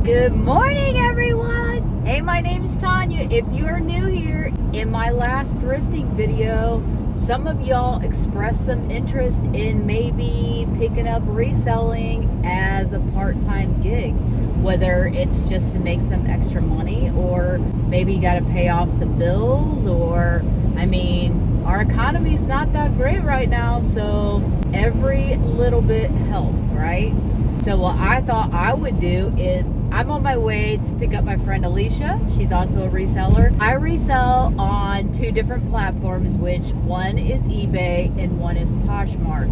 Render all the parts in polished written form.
Good morning, everyone. Hey, my name is Tanya. If you are new here, in my last thrifting video, some of y'all expressed some interest in maybe picking up reselling as a part-time gig, whether it's just to make some extra money or maybe you got to pay off some bills, or I mean, our economy's not that great right now, so every little bit helps, right? So what I thought I would do is I'm on my way to pick up my friend Alicia. She's also a reseller. I resell on two different platforms, which one is eBay and one is Poshmark.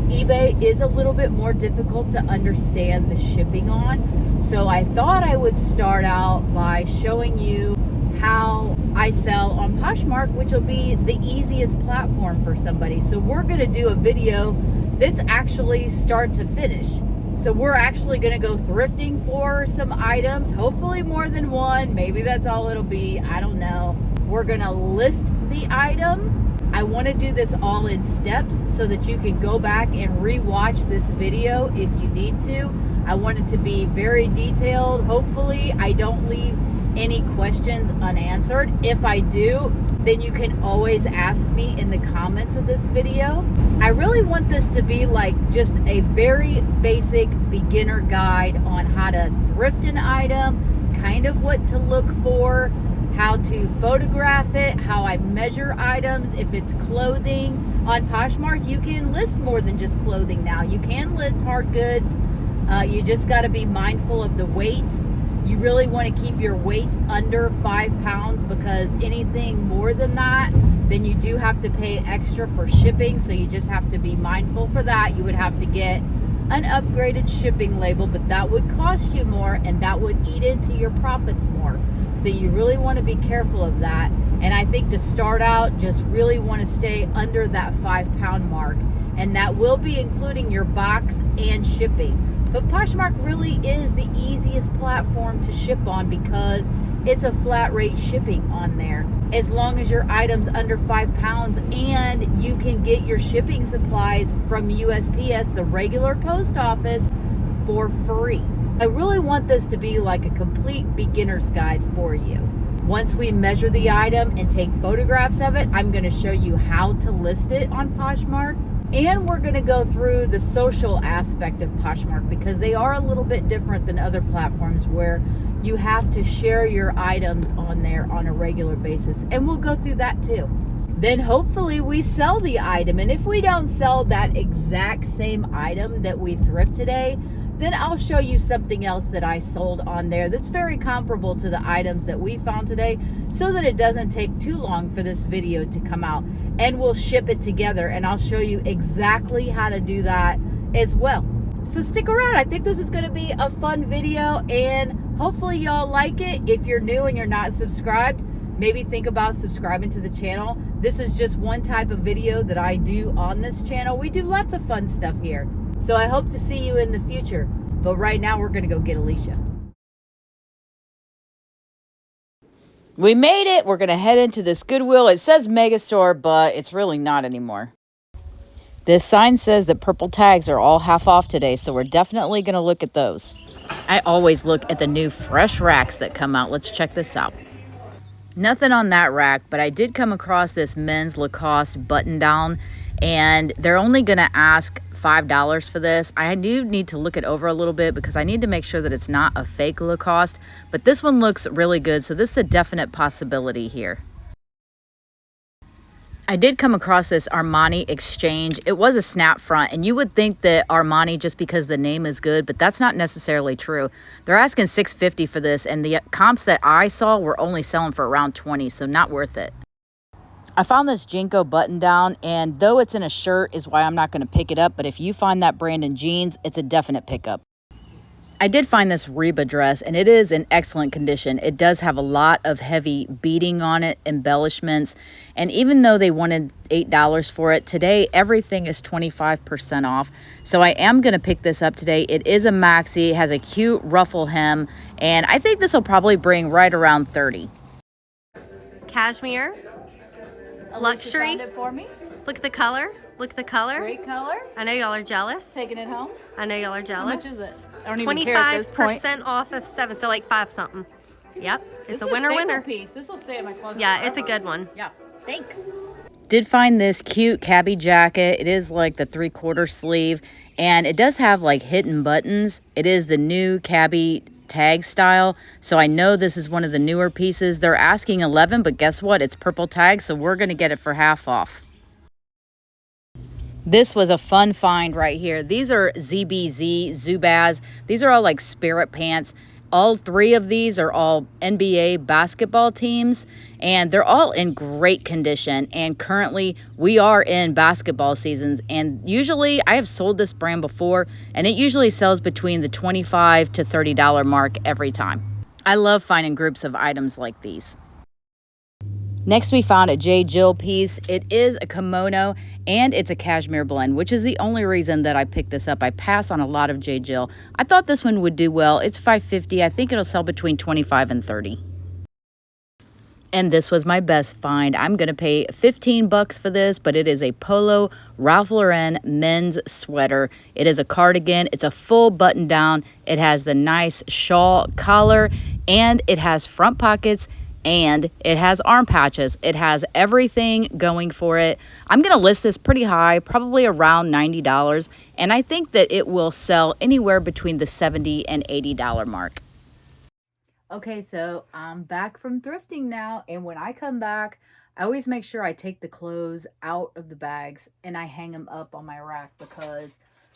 eBay is a little bit more difficult to understand the shipping on. So I thought I would start out by showing you how I sell on Poshmark, which will be the easiest platform for somebody. So we're gonna do a video that's actually start to finish. So we're actually going to go thrifting for some items, hopefully more than one. Maybe that's all it'll be. I don't know. We're going to list the item. I want to do this all in steps so that you can go back and rewatch this video if you need to. I want it to be very detailed. Hopefully I don't leave any questions unanswered. If I do, then you can always ask me in the comments of this video. I really want this to be like just a very basic beginner guide on how to thrift an item, kind of what to look for, how to photograph it, how I measure items. If it's clothing, on Poshmark you can list more than just clothing now. You can list hard goods. You just got to be mindful of the weight. You really want to keep your weight under 5 pounds, because anything more than that, then you do have to pay extra for shipping. So you just have to be mindful for that. You would have to get an upgraded shipping label, but that would cost you more and that would eat into your profits more. So you really want to be careful of that. And I think to start out, just really want to stay under that 5 pound mark. And that will be including your box and shipping. But Poshmark really is the easiest platform to ship on because it's a flat rate shipping on there. As long as your item's under 5 pounds and you can get your shipping supplies from USPS, the regular post office, for free. I really want this to be like a complete beginner's guide for you. Once we measure the item and take photographs of it, I'm going to show you how to list it on Poshmark. And we're going to go through the social aspect of Poshmark, because they are a little bit different than other platforms where you have to share your items on there on a regular basis. And we'll go through that too. Then hopefully we sell the item. And if we don't sell that exact same item that we thrift today, then I'll show you something else that I sold on there that's very comparable to the items that we found today, so that it doesn't take too long for this video to come out. And we'll ship it together and I'll show you exactly how to do that as well. So stick around. I think this is going to be a fun video and hopefully y'all like it. If you're new and you're not subscribed, maybe think about subscribing to the channel. This is just one type of video that I do on this channel. We do lots of fun stuff here. So I hope to see you in the future. But right now we're going to go get Alicia. We made it. We're going to head into this Goodwill. It says mega store, but it's really not anymore. This sign says that purple tags are all half off today, so we're definitely going to look at those. I always look at the new fresh racks that come out. Let's check this out. Nothing on that rack, but I did come across this men's Lacoste button down, and they're only going to ask $5 for this. I do need to look it over a little bit because I need to make sure that it's not a fake Lacoste, but this one looks really good, so this is a definite possibility here. I did come across this Armani Exchange. It was a snap front, and you would think that Armani, just because the name is good, but that's not necessarily true. They're asking $6.50 for this, and the comps that I saw were only selling for around $20, so not worth it. I found this Jinko button down, and though it's in a shirt is why I'm not going to pick it up, but if you find that brand in jeans, it's a definite pickup. I did find this Reba dress, and it is in excellent condition. It does have a lot of heavy beading on it, embellishments, and even though they wanted $8 for it, today everything is 25% off. So I am going to pick this up today. It is a maxi, it has a cute ruffle hem, and I think this will probably bring right around $30. Cashmere. Luxury. Found it for me. Look at the color. Look at the color. Great color. I know y'all are jealous. Taking it home. I know y'all are jealous. How much is it? I don't even care at this point. 25% off of 7, so like 5 something. Yep, it's a winner. Piece. This will stay in my closet. Yeah, forever. it's a good one. Yeah, thanks. Did find this cute Cabbie jacket. It is like the 3/4 sleeve, and it does have like hidden buttons. It is the new Cabbie tag style, so I know this is one of the newer pieces. They're asking 11, but guess what? It's purple tag, so we're gonna get it for half off. This was a fun find right here. These are ZBZ Zubaz. These are all like spirit pants. All 3 of these are all NBA basketball teams, and they're all in great condition. And currently we are in basketball seasons, and usually I have sold this brand before, and it usually sells between the $25 to $30 mark every time. I love finding groups of items like these. Next, we found a J. Jill piece. It is a kimono and it's a cashmere blend, which is the only reason that I picked this up. I pass on a lot of J. Jill. I thought this one would do well. It's $5.50. I think it'll sell between $25 and $30. And this was my best find. I'm going to pay $15 for this, but it is a Polo Ralph Lauren men's sweater. It is a cardigan. It's a full button down. It has the nice shawl collar, and it has front pockets, and it has arm patches. It has everything going for it. I'm going to list this pretty high, probably around $90, and I think that it will sell anywhere between the $70 and $80 mark. Okay, so I'm back from thrifting now, and when I come back, I always make sure I take the clothes out of the bags and I hang them up on my rack, because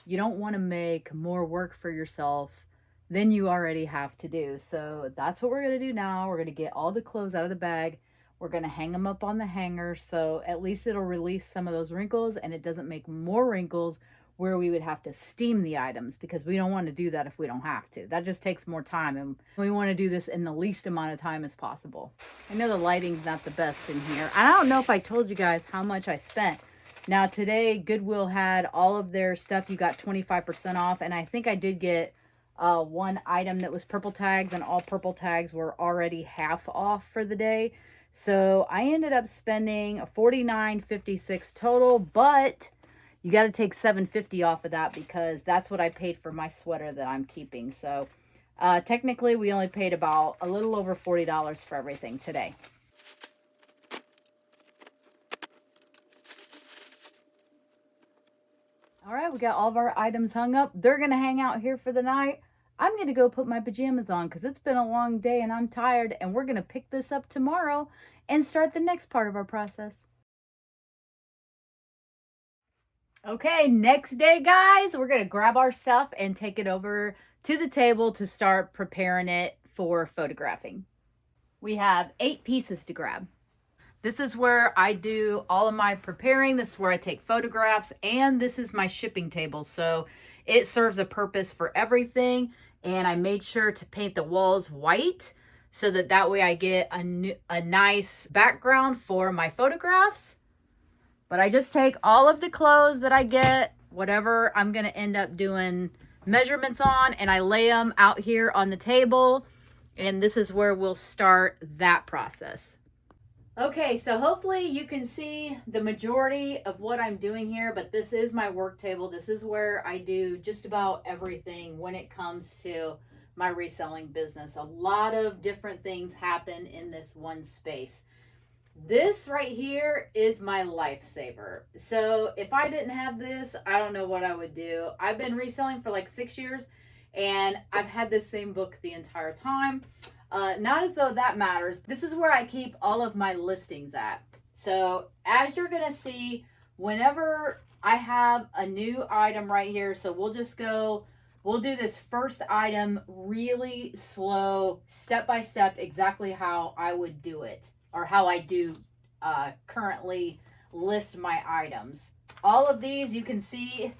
you don't want to make more work for yourself than you already have to do. So that's what we're going to do now. We're going to get all the clothes out of the bag. We're going to hang them up on the hanger, so at least it'll release some of those wrinkles, and it doesn't make more wrinkles where we would have to steam the items, because we don't want to do that if we don't have to. That just takes more time, and we want to do this in the least amount of time as possible. I know the lighting's not the best in here. I don't know if I told you guys how much I spent. Now today, Goodwill had all of their stuff. You got 25% off, and I think I did get one item that was purple tags, and all purple tags were already half off for the day. So I ended up spending $49.56 total, but you got to take $7.50 off of that, because that's what I paid for my sweater that I'm keeping. So technically we only paid about a little over $40 for everything today. All right, we got all of our items hung up. They're going to hang out here for the night. I'm going to go put my pajamas on, because it's been a long day and I'm tired, and we're going to pick this up tomorrow and start the next part of our process. Okay, next day, guys, we're going to grab our stuff and take it over to the table to start preparing it for photographing. We have 8 pieces to grab. This is where I do all of my preparing. This is where I take photographs, and this is my shipping table. So it serves a purpose for everything. And I made sure to paint the walls white so that way I get a nice background for my photographs. But I just take all of the clothes that I get, whatever I'm going to end up doing measurements on, and I lay them out here on the table. And this is where we'll start that process. Okay, so hopefully you can see the majority of what I'm doing here, but this is my work table. This is where I do just about everything when it comes to my reselling business. A lot of different things happen in this one space. This right here is my lifesaver. So if I didn't have this, I don't know what I would do. I've been reselling for like 6 years, and I've had this same book the entire time. Not as though that matters. This is where I keep all of my listings at. So as you're going to see, whenever I have a new item right here, so we'll do this first item really slow, step by step, exactly how I would do it, or how I do currently list my items. All of these you can see,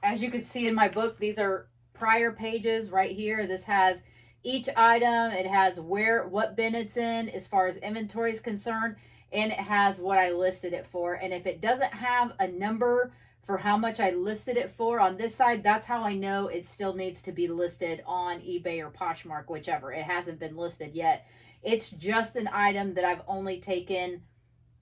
as you can see in my book, these are prior pages right here. This has each item, it has what bin it's in as far as inventory is concerned, and it has what I listed it for. And if it doesn't have a number for how much I listed it for on this side, that's how I know it still needs to be listed on eBay or Poshmark, whichever. It hasn't been listed yet. It's just an item that I've only taken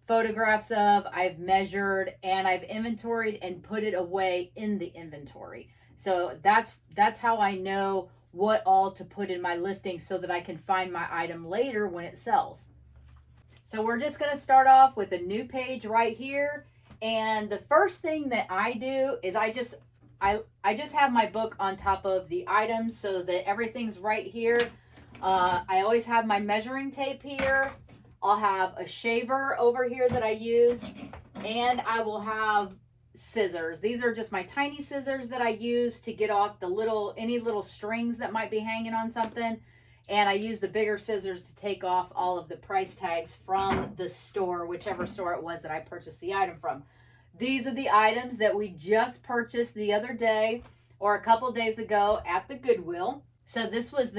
photographs of, I've measured, and I've inventoried and put it away in the inventory. So that's how I know what all to put in my listing so that I can find my item later when it sells. So we're just going to start off with a new page right here. And the first thing that I do is I just have my book on top of the items so that everything's right here. I always have my measuring tape here. I'll have a shaver over here that I use, and I will have scissors. These are just my tiny scissors that I use to get off the any little strings that might be hanging on something. And I use the bigger scissors to take off all of the price tags from the store, whichever store it was that I purchased the item from. These are the items that we just purchased the other day or a couple days ago at the Goodwill. So this is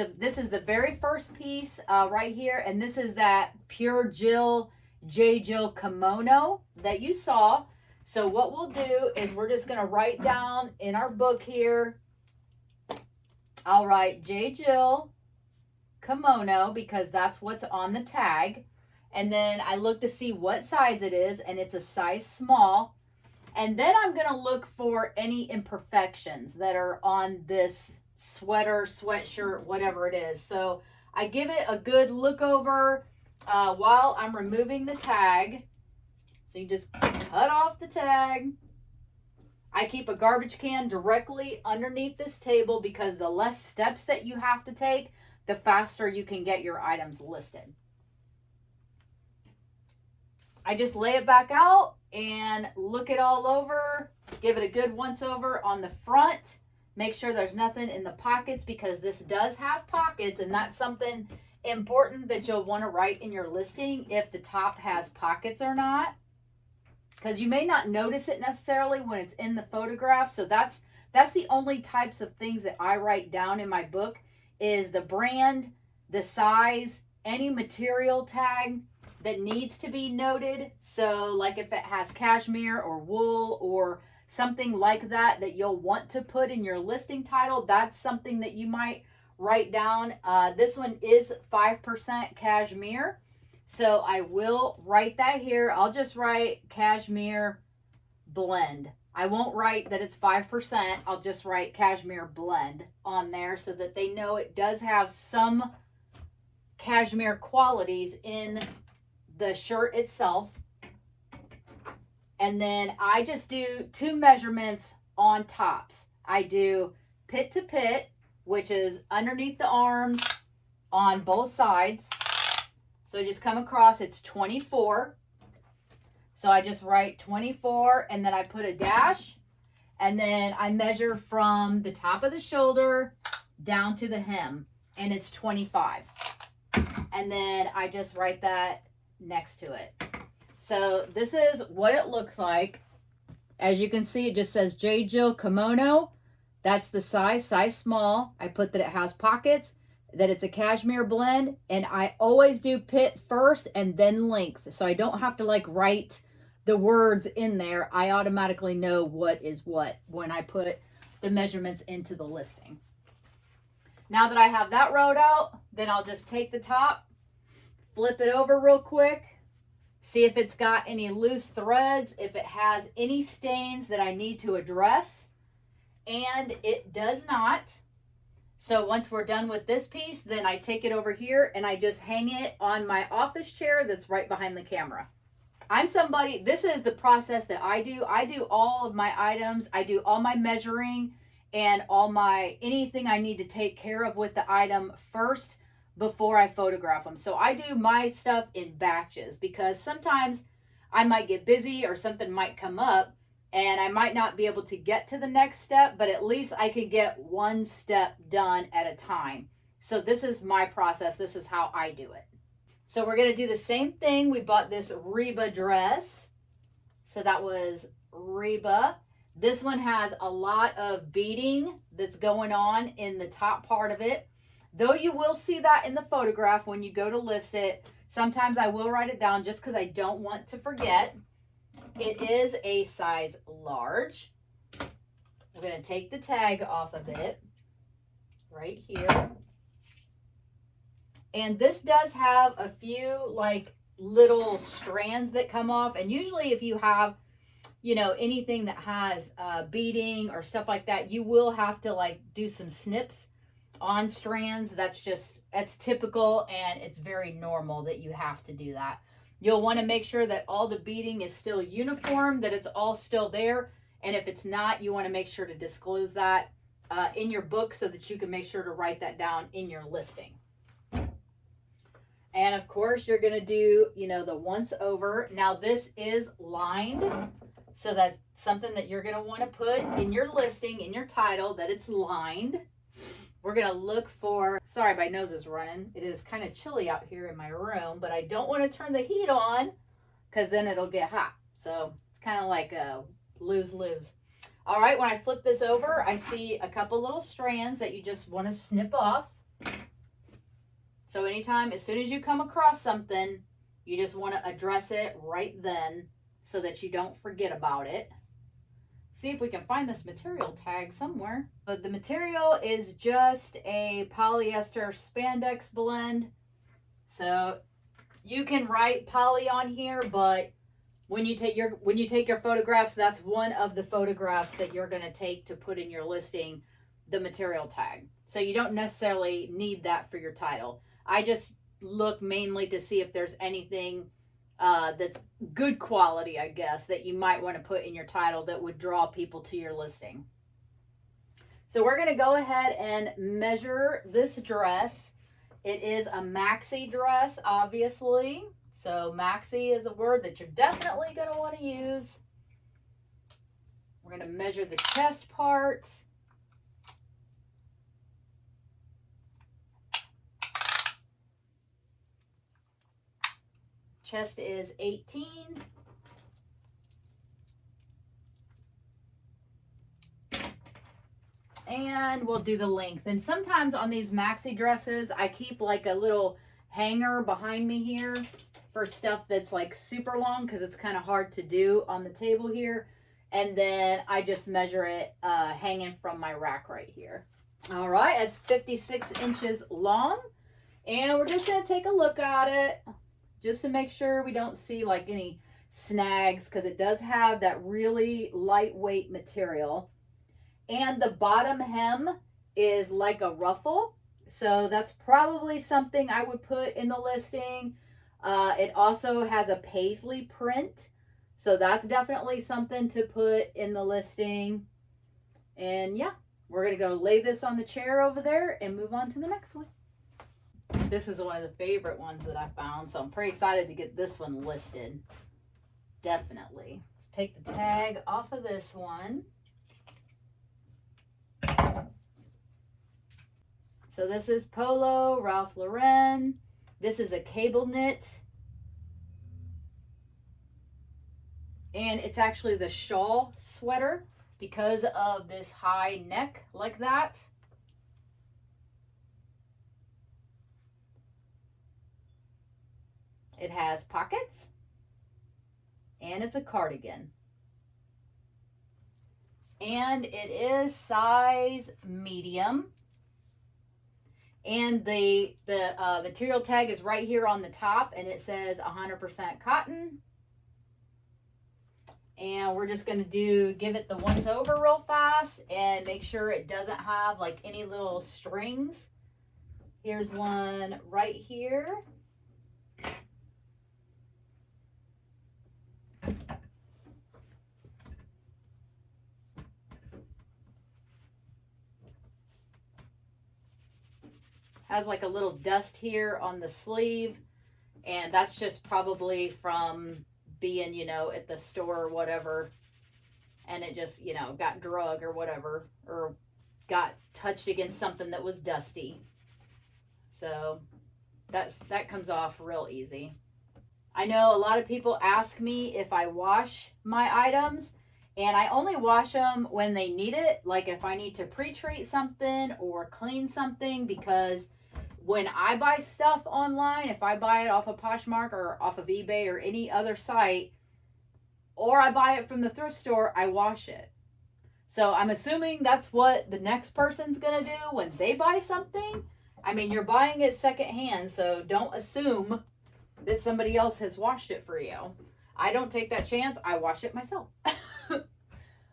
the very first piece right here, and this is that pure Jill kimono that you saw. So what we'll do is we're just going to write down in our book here. I'll write J. Jill kimono because that's what's on the tag. And then I look to see what size it is, and it's a size small. And then I'm going to look for any imperfections that are on this sweater, sweatshirt, whatever it is. So I give it a good look over while I'm removing the tag. So you just cut off the tag. I keep a garbage can directly underneath this table because the less steps that you have to take, the faster you can get your items listed. I just lay it back out and look it all over. Give it a good once over on the front. Make sure there's nothing in the pockets because this does have pockets, and that's something important that you'll want to write in your listing if the top has pockets or not. Because you may not notice it necessarily when it's in the photograph. So that's the only types of things that I write down in my book is the brand, the size, any material tag that needs to be noted. So like if it has cashmere or wool or something like that you'll want to put in your listing title, that's something that you might write down. This one is 5% cashmere. So I will write that here. I'll just write cashmere blend. I won't write that it's 5%. I'll just write cashmere blend on there so that they know it does have some cashmere qualities in the shirt itself. And then I just do 2 measurements on tops. I do pit to pit, which is underneath the arms on both sides. So I just come across, it's 24. So I just write 24 and then I put a dash. And then I measure from the top of the shoulder down to the hem. And it's 25. And then I just write that next to it. So this is what it looks like. As you can see, it just says J. Jill kimono. That's the size small. I put that it has pockets, that it's a cashmere blend, and I always do pit first and then length. So I don't have to like write the words in there. I automatically know what is what when I put the measurements into the listing. Now that I have that wrote out, then I'll just take the top, flip it over real quick, see if it's got any loose threads, if it has any stains that I need to address, and it does not. So once we're done with this piece, then I take it over here and I just hang it on my office chair that's right behind the camera. This is the process that I do. I do all of my items. I do all my measuring and anything I need to take care of with the item first before I photograph them. So I do my stuff in batches because sometimes I might get busy or something might come up and I might not be able to get to the next step, but at least I can get one step done at a time. So this is my process. This is how I do it. So we're going to do the same thing. We bought this Reba dress. So that was Reba. This one has a lot of beading that's going on in the top part of it. Though you will see that in the photograph when you go to list it. Sometimes I will write it down just because I don't want to forget. It is a size large. I'm going to take the tag off of it right here. And this does have a few like little strands that come off. And usually if you have, you know, anything that has beading or stuff like that, you will have to like do some snips on strands. That's typical, and it's very normal that you have to do that. You'll want to make sure that all the beading is still uniform, that it's all still there. And if it's not, you want to make sure to disclose that in your book so that you can make sure to write that down in your listing. And of course, you're going to do, you know, the once over. Now this is lined, so that's something that you're going to want to put in your listing, in your title, that it's lined. We're going to look for, sorry, my nose is running. It is kind of chilly out here in my room, but I don't want to turn the heat on because then it'll get hot. So it's kind of like a lose-lose. All right, when I flip this over, I see a couple little strands that you just want to snip off. So anytime, as soon as you come across something, you just want to address it right then so that you don't forget about it. See if we can find this material tag somewhere. But the material is just a polyester spandex blend. So you can write poly on here, but when you take your photographs, that's one of the photographs that you're going to take to put in your listing, the material tag. So you don't necessarily need that for your title. I just look mainly to see if there's anything that's good quality, I guess, that you might want to put in your title that would draw people to your listing. So we're going to go ahead and measure this dress. It is a maxi dress, obviously. So maxi is a word that you're definitely going to want to use. We're going to measure the chest part. Chest is 18. And we'll do the length. And sometimes on these maxi dresses, I keep like a little hanger behind me here for stuff that's like super long because it's kind of hard to do on the table here. And then I just measure it hanging from my rack right here. All right, that's 56 inches long. And we're just going to take a look at it, just to make sure we don't see like any snags, because it does have that really lightweight material. And the bottom hem is like a ruffle. So that's probably something I would put in the listing. It also has a paisley print. So that's definitely something to put in the listing. And yeah, we're going to go lay this on the chair over there and move on to the next one. This is one of the favorite ones that I found, so I'm pretty excited to get this one listed. Definitely. Let's take the tag off of this one. So this is Polo, Ralph Lauren. This is a cable knit. And it's actually the shawl sweater because of this high neck like that. It has pockets, and it's a cardigan. And it is size medium. And the material tag is right here on the top, and it says 100% cotton. And we're just going to give it the once over real fast and make sure it doesn't have like any little strings. Here's one right here. Has like a little dust here on the sleeve, and that's just probably from being, you know, at the store or whatever, and it just, you know, got drug or whatever, or got touched against something that was dusty. So that comes off real easy. I know a lot of people ask me if I wash my items, and I only wash them when they need it, like if I need to pre-treat something or clean something, because when I buy stuff online, if I buy it off of Poshmark or off of eBay or any other site, or I buy it from the thrift store, I wash it. So I'm assuming that's what the next person's going to do when they buy something. I mean, you're buying it secondhand, so don't assume that somebody else has washed it for you. I don't take that chance. I wash it myself.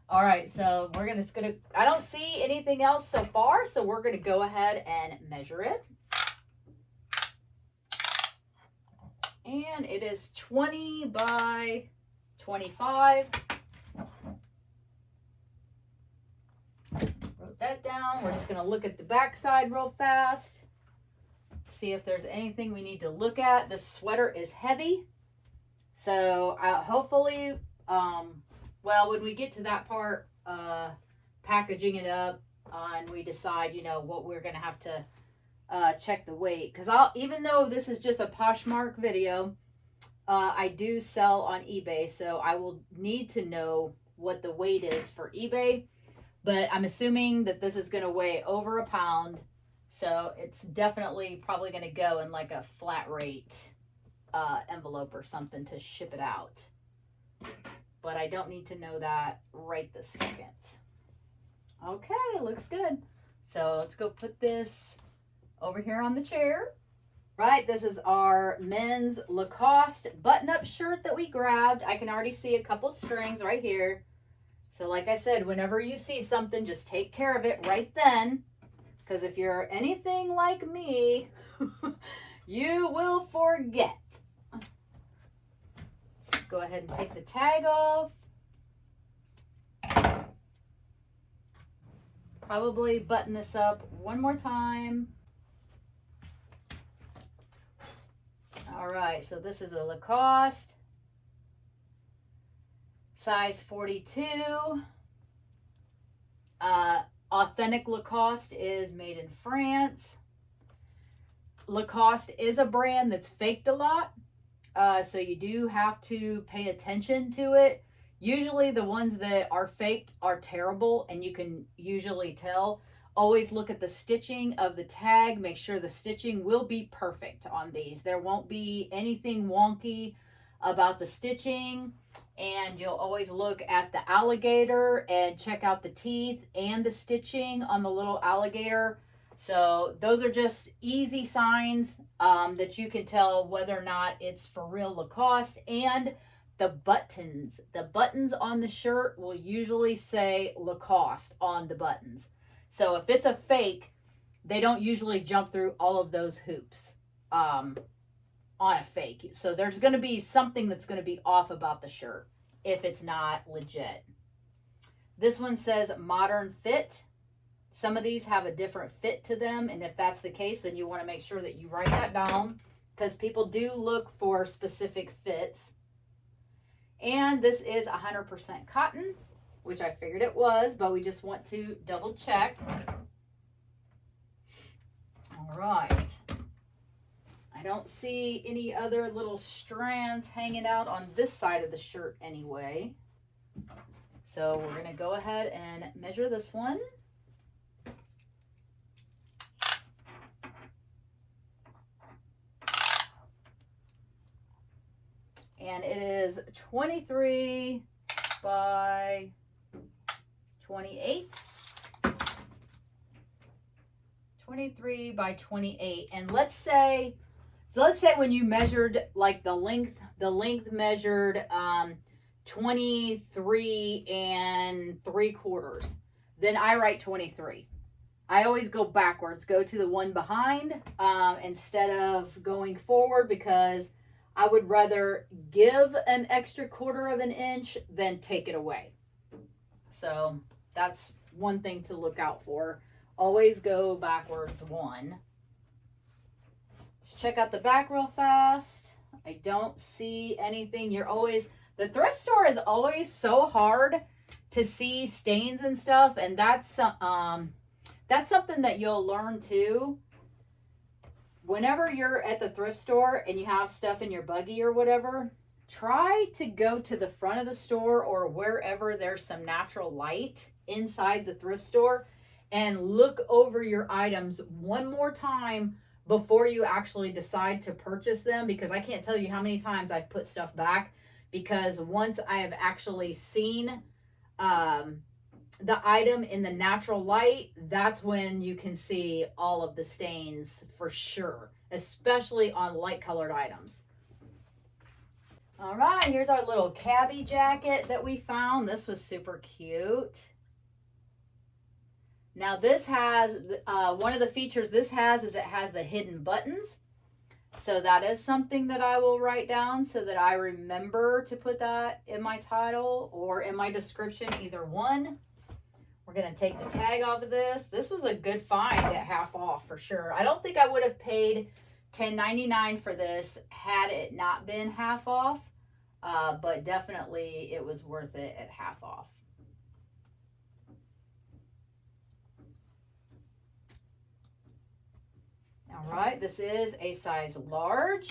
All right, so we're gonna I don't see anything else so far, so we're gonna go ahead and measure it. And it is 20 by 25. Wrote that down. We're just gonna look at the back side real fast. See if there's anything we need to look at. The sweater is heavy. So hopefully, well, when we get to that part, packaging it up, and we decide, you know, what we're going to have to check the weight. Because even though this is just a Poshmark video, I do sell on eBay. So I will need to know what the weight is for eBay. But I'm assuming that this is going to weigh over a pound. So it's definitely probably going to go in like a flat rate envelope or something to ship it out. But I don't need to know that right this second. Okay, looks good. So let's go put this over here on the chair. Right, this is our men's Lacoste button-up shirt that we grabbed. I can already see a couple strings right here. So like I said, whenever you see something, just take care of it right then. Because if you're anything like me, you will forget. Let's go ahead and take the tag off. Probably button this up one more time. All right, so this is a Lacoste, size 42. Authentic Lacoste is made in France. Lacoste is a brand that's faked a lot, so you do have to pay attention to it. Usually the ones that are faked are terrible, and you can usually tell. Always look at the stitching of the tag. Make sure the stitching will be perfect on these. There won't be anything wonky about the stitching. And you'll always look at the alligator and check out the teeth and the stitching on the little alligator. So those are just easy signs that you can tell whether or not it's for real Lacoste. And the buttons on the shirt will usually say Lacoste on the buttons. So if it's a fake, they don't usually jump through all of those hoops on a fake. So there's going to be something that's going to be off about the shirt if it's not legit. This one says modern fit. Some of these have a different fit to them, and if that's the case, then you want to make sure that you write that down, because people do look for specific fits. And this is 100% cotton, which I figured it was, but we just want to double check. All right. I don't see any other little strands hanging out on this side of the shirt anyway. So we're going to go ahead and measure this one. And it is 23 by 28. 23 by 28. And let's say when you measured like the length measured 23 3/4. Then I write 23. I always go backwards, go to the one behind instead of going forward, because I would rather give an extra 1/4 of an inch than take it away. So that's one thing to look out for. Always go backwards one. Let's check out the back real fast. I don't see anything. The thrift store is always so hard to see stains and stuff, and that's something that you'll learn too. Whenever you're at the thrift store and you have stuff in your buggy or whatever, try to go to the front of the store or wherever there's some natural light inside the thrift store and look over your items one more time before you actually decide to purchase them, because I can't tell you how many times I've put stuff back, because once I have actually seen the item in the natural light, that's when you can see all of the stains for sure, especially on light colored items. All right, here's our little Cabbie jacket that we found. This was super cute. Now this has, one of the features this has is it has the hidden buttons. So that is something that I will write down so that I remember to put that in my title or in my description, either one. We're going to take the tag off of this. This was a good find at half off for sure. I don't think I would have paid $10.99 for this had it not been half off, but definitely it was worth it at half off. All right, this is a size large.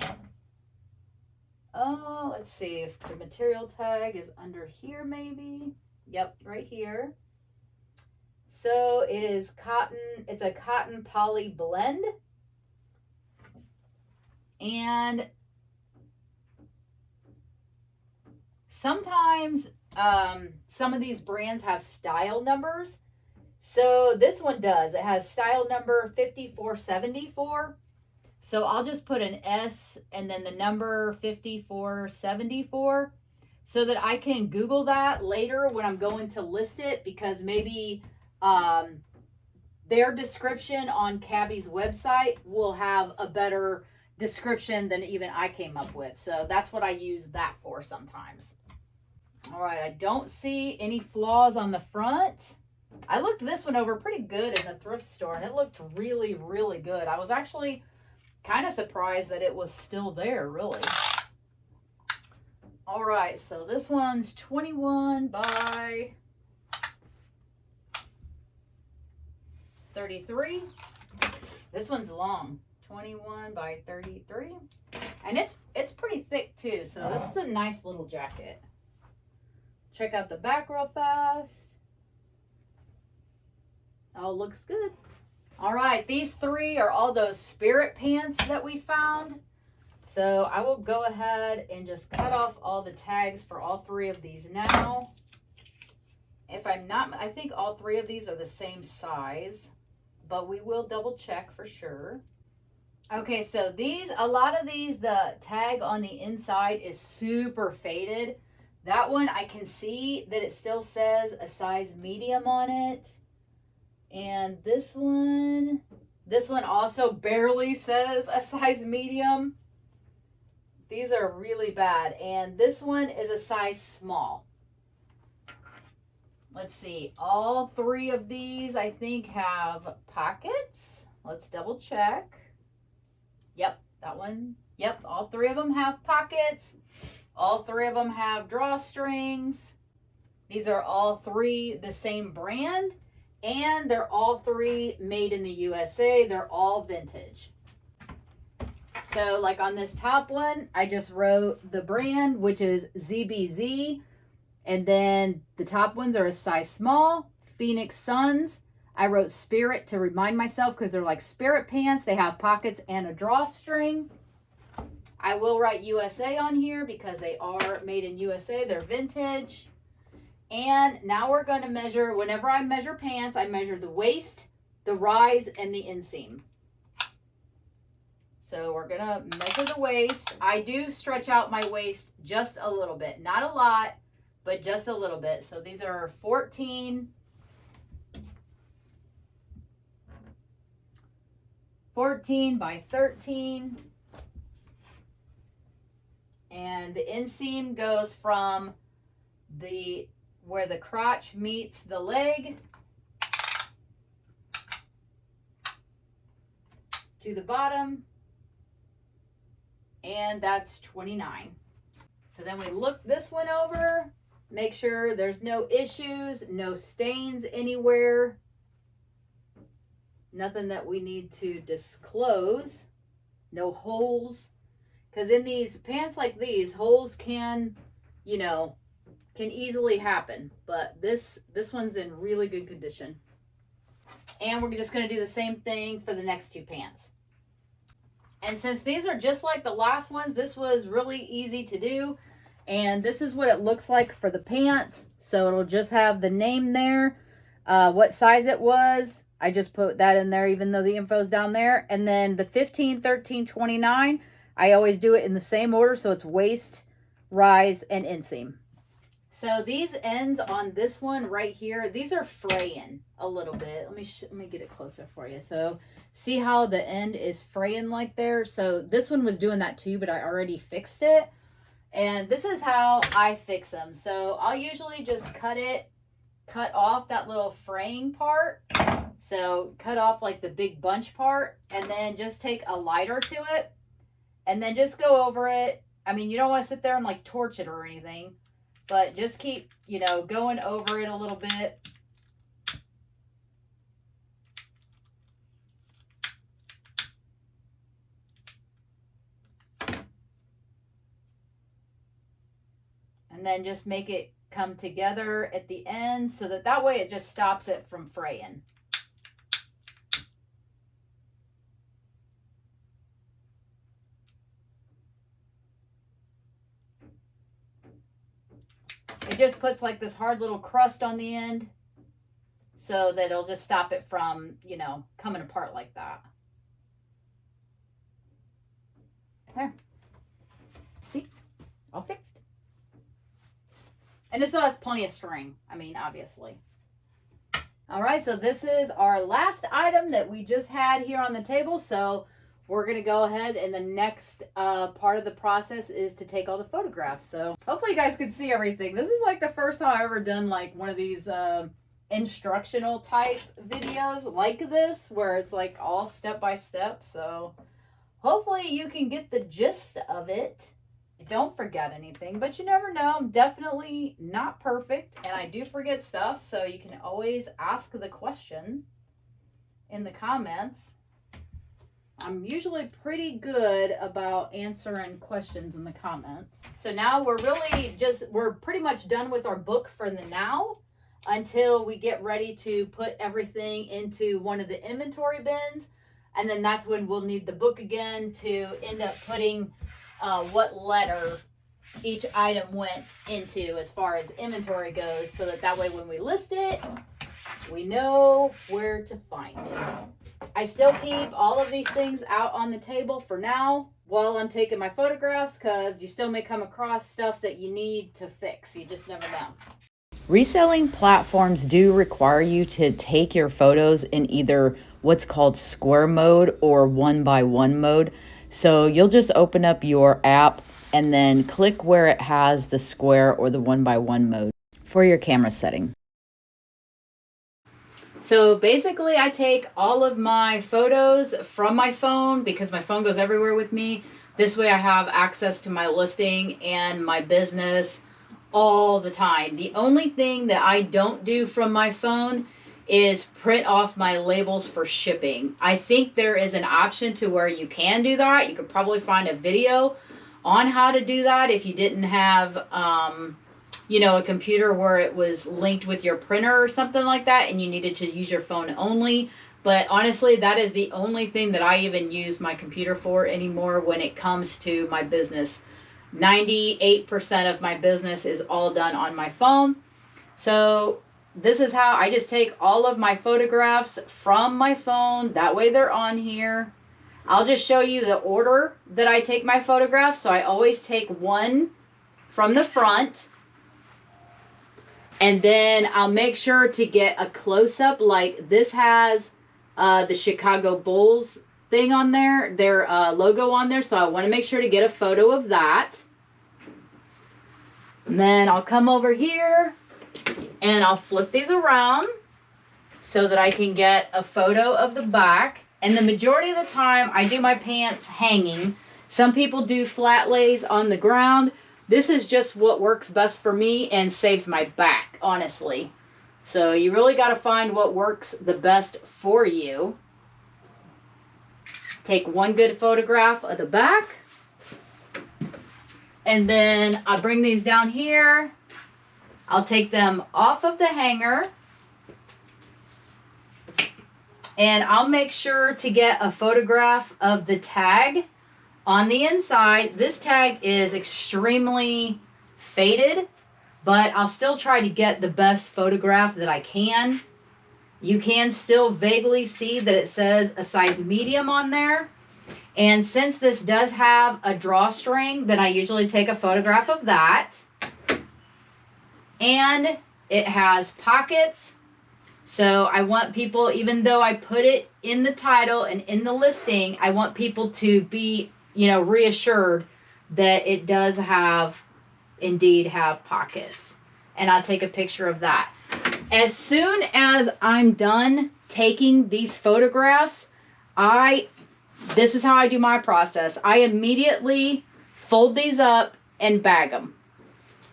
Oh, let's see if the material tag is under here maybe. Yep, right here. So it is cotton, it's a cotton poly blend. And sometimes some of these brands have style numbers. So this one does. It has style number 5474. So I'll just put an S and then the number 5474 so that I can Google that later when I'm going to list it, because maybe their description on Cabbie's website will have a better description than even I came up with. So that's what I use that for sometimes. All right, I don't see any flaws on the front. I looked this one over pretty good in the thrift store, and it looked really, really good. I was actually kind of surprised that it was still there, really. All right, so this one's 21 by 33. This one's long, 21 by 33. And it's pretty thick too, so this is a nice little jacket. Check out the back real fast. Oh, looks good. All right, these three are all those spirit pants that we found. So I will go ahead and just cut off all the tags for all three of these now. If I'm not, I think all three of these are the same size, but we will double check for sure. Okay, so these, a lot of these, the tag on the inside is super faded. That one, I can see that it still says a size medium on it. And this one also barely says a size medium. These are really bad. And this one is a size small. Let's see. All three of these, I think, have pockets. Let's double check. Yep, that one. Yep, all three of them have pockets. All three of them have drawstrings. These are all three the same brand. And they're all three made in the USA. They're all vintage. So like on this top one, I just wrote the brand, which is ZBZ. And then the top ones are a size small. Phoenix Suns. I wrote Spirit to remind myself because they're like spirit pants. They have pockets and a drawstring. I will write USA on here because they are made in USA. They're vintage. And now we're going to measure, whenever I measure pants, I measure the waist, the rise, and the inseam. So we're going to measure the waist. I do stretch out my waist just a little bit. Not a lot, but just a little bit. So these are 14 by 13. And the inseam goes from where the crotch meets the leg to the bottom, and that's 29. So then we look this one over, make sure there's no issues, no stains anywhere, nothing that we need to disclose, no holes, because in these pants like these, holes can, can easily happen, but this one's in really good condition. And we're just going to do the same thing for the next two pants. And since these are just like the last ones, this was really easy to do. And this is what it looks like for the pants. So it'll just have the name there, what size it was. I just put that in there even though the info's down there. And then the 15, 13, 29, I always do it in the same order. So it's waist, rise, and inseam. So these ends on this one right here, these are fraying a little bit. Let me get it closer for you. So see how the end is fraying like there? So this one was doing that too, but I already fixed it. And this is how I fix them. So I'll usually just cut off that little fraying part. So cut off like the big bunch part, and then just take a lighter to it and then just go over it. I mean, you don't want to sit there and like torch it or anything. But just keep, you know, going over it a little bit. And then just make it come together at the end so that way it just stops it from fraying. It just puts like this hard little crust on the end so that it'll just stop it from, you know, coming apart like that. There. See? All fixed. And this still has plenty of string. I mean, obviously. All right, so this is our last item that we just had here on the table. So we're going to go ahead, and the next part of the process is to take all the photographs. So hopefully you guys can see everything. This is like the first time I've ever done like one of these instructional type videos like this, where it's like all step by step. So hopefully you can get the gist of it. Don't forget anything, but you never know. I'm definitely not perfect, and I do forget stuff. So you can always ask the question in the comments. I'm usually pretty good about answering questions in the comments. So now we're pretty much done with our book for the now until we get ready to put everything into one of the inventory bins. And then that's when we'll need the book again to end up putting what letter each item went into as far as inventory goes, so that way when we list it, we know where to find it. I still keep all of these things out on the table for now while I'm taking my photographs, because you still may come across stuff that you need to fix. You just never know. Reselling platforms do require you to take your photos in either what's called square mode or 1x1 mode. So you'll just open up your app and then click where it has the square or the 1x1 mode for your camera setting. So basically I take all of my photos from my phone because my phone goes everywhere with me. This way I have access to my listing and my business all the time. The only thing that I don't do from my phone is print off my labels for shipping. I think there is an option to where you can do that. You could probably find a video on how to do that if you didn't have you know, a computer where it was linked with your printer or something like that and you needed to use your phone only. But honestly, that is the only thing that I even use my computer for anymore when it comes to my business. 98% of my business is all done on my phone. So this is how I just take all of my photographs from my phone. That way they're on here. I'll just show you the order that I take my photographs. So I always take one from the front. And then I'll make sure to get a close-up. Like this has the Chicago Bulls thing on there, their logo on there. So I want to make sure to get a photo of that. And then I'll come over here and I'll flip these around so that I can get a photo of the back. And the majority of the time I do my pants hanging. Some people do flat lays on the ground. This is just what works best for me and saves my back, honestly. So you really got to find what works the best for you. Take one good photograph of the back. And then I'll bring these down here. I'll take them off of the hanger. And I'll make sure to get a photograph of the tag on the inside. This tag is extremely faded, but I'll still try to get the best photograph that I can. You can still vaguely see that it says a size medium on there. And since this does have a drawstring, then I usually take a photograph of that. And it has pockets. So I want people, even though I put it in the title and in the listing, I want people to be, you know, reassured that it does have, indeed have pockets. And I'll take a picture of that. As soon as I'm done taking these photographs, this is how I do my process. I immediately fold these up and bag them.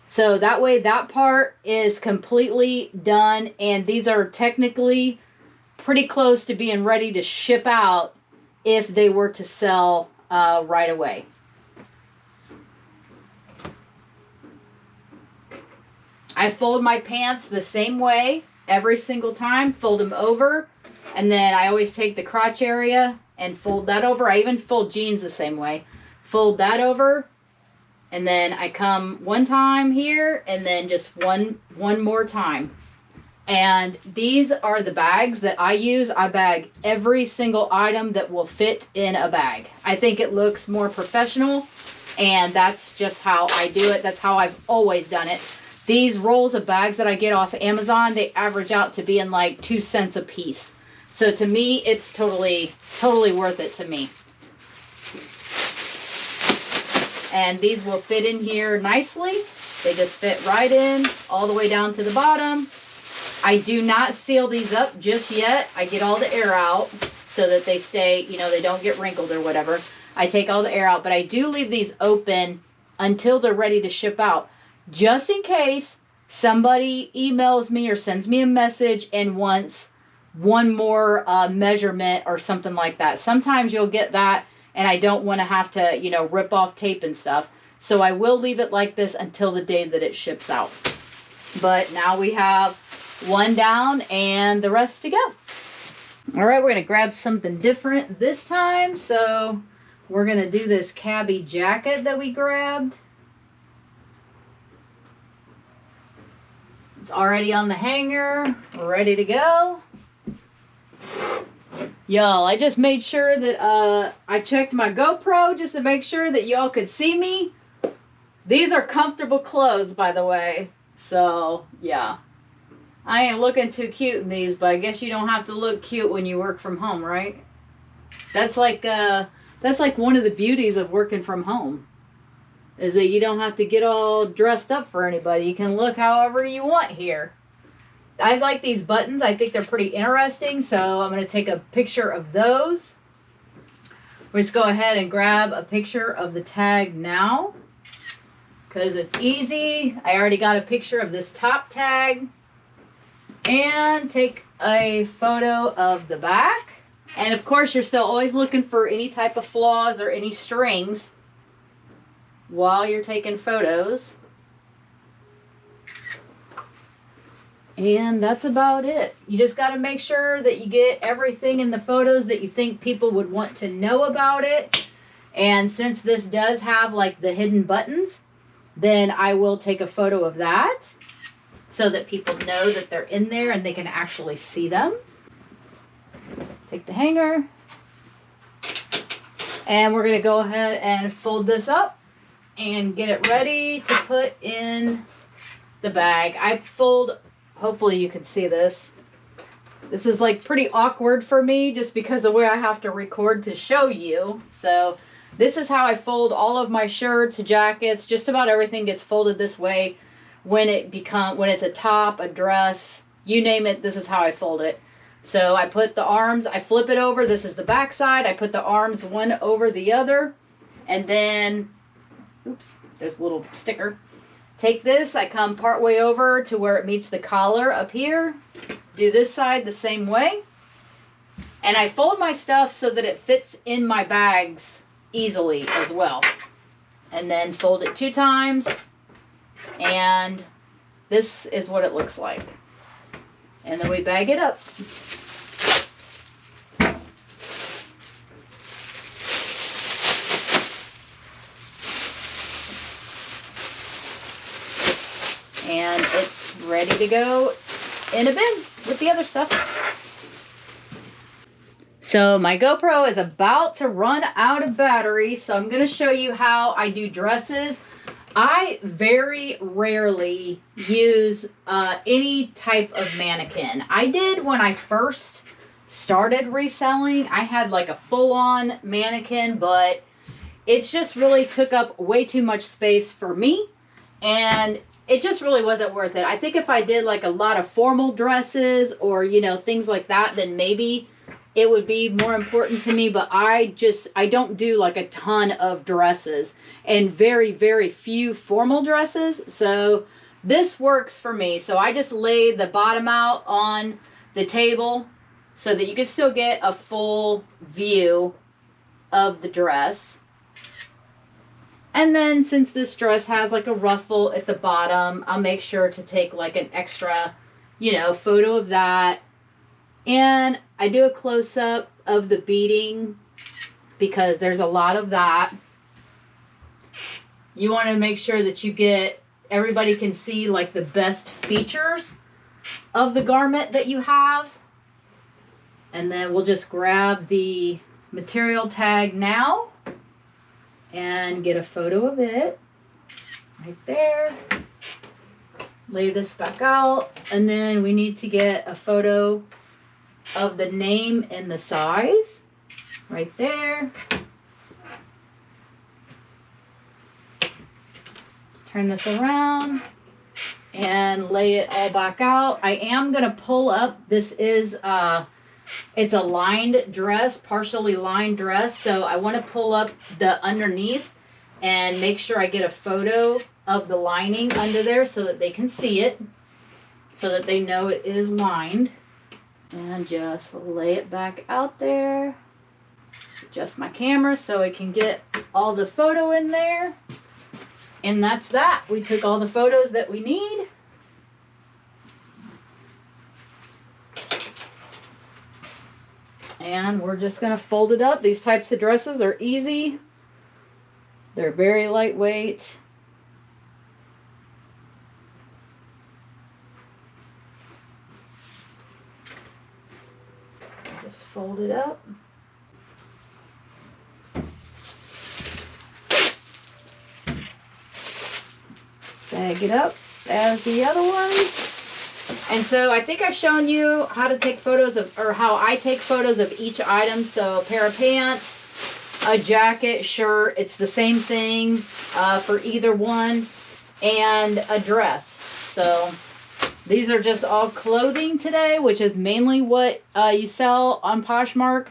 So that way that part is completely done, and these are technically pretty close to being ready to ship out if they were to sell right away. I fold my pants the same way every single time, fold them over, and then I always take the crotch area and fold that over. I even fold jeans the same way. Fold that over, and then I come one time here, and then just one more time. And these are the bags that I use. I bag every single item that will fit in a bag. I think it looks more professional, and that's just how I do it. That's how I've always done it. These rolls of bags that I get off Amazon, they average out to being like 2 cents a piece. So to me, it's totally worth it to me. And these will fit in here nicely. They just fit right in all the way down to the bottom. I do not seal these up just yet. I get all the air out so that they stay, you know, they don't get wrinkled or whatever. I take all the air out, but I do leave these open until they're ready to ship out, just in case somebody emails me or sends me a message and wants one more measurement or something like that. Sometimes you'll get that, and I don't want to have to, you know, rip off tape and stuff. So I will leave it like this until the day that it ships out. But now we have one down and the rest to go. All right, we're going to grab something different this time. So we're going to do this Cabbie jacket that we grabbed. It's already on the hanger, ready to go. Y'all, I just made sure that I checked my GoPro just to make sure that y'all could see me. These are comfortable clothes, by the way. So, yeah. I ain't looking too cute in these, but I guess you don't have to look cute when you work from home, right? That's like one of the beauties of working from home, is that you don't have to get all dressed up for anybody. You can look however you want here. I like these buttons. I think they're pretty interesting, so I'm going to take a picture of those. We'll just go ahead and grab a picture of the tag now, because it's easy. I already got a picture of this top tag. And take a photo of the back. And of course, you're still always looking for any type of flaws or any strings while you're taking photos. And that's about it. You just got to make sure that you get everything in the photos that you think people would want to know about it. And since this does have like the hidden buttons, then I will take a photo of that so that people know that they're in there and they can actually see them. Take the hanger. And we're going to go ahead and fold this up and get it ready to put in the bag. I fold, hopefully you can see this. This is like pretty awkward for me just because of the way I have to record to show you. So this is how I fold all of my shirts, jackets, just about everything gets folded this way. When it's a top, a dress, you name it, this is how I fold it. So I put the arms, I flip it over, this is the back side, I put the arms one over the other, and then, oops, there's a little sticker. Take this, I come part way over to where it meets the collar up here, do this side the same way, and I fold my stuff so that it fits in my bags easily as well. And then fold it 2 times. And this is what it looks like. And then we bag it up. And it's ready to go in a bin with the other stuff. So my GoPro is about to run out of battery, so I'm going to show you how I do dresses. I very rarely use any type of mannequin. I did when I first started reselling. I had like a full-on mannequin, but it just really took up way too much space for me, and it just really wasn't worth it. I think if I did like a lot of formal dresses or, you know, things like that, then maybe it would be more important to me, but I don't do like a ton of dresses and very, very few formal dresses. So this works for me. So I just lay the bottom out on the table so that you can still get a full view of the dress. And then since this dress has like a ruffle at the bottom, I'll make sure to take like an extra, you know, photo of that. And I do a close-up of the beading because there's a lot of that. You want to make sure that you get, everybody can see like the best features of the garment that you have. And then we'll just grab the material tag now and get a photo of it right there. Lay this back out, and then we need to get a photo of the name and the size right there. Turn this around and lay it all back out. I am going to pull up, this is it's a lined dress, partially lined dress, so I want to pull up the underneath and make sure I get a photo of the lining under there so that they can see it, so that they know it is lined. And just lay it back out there. Adjust my camera so I can get all the photo in there. And that's that. We took all the photos that we need. And we're just going to fold it up. These types of dresses are easy. They're very lightweight. Just fold it up. Bag it up as the other ones. And so I think I've shown you how to take photos of, or how I take photos of each item. So a pair of pants, a jacket, shirt, it's the same thing for either one, and a dress. So these are just all clothing today, which is mainly what you sell on Poshmark.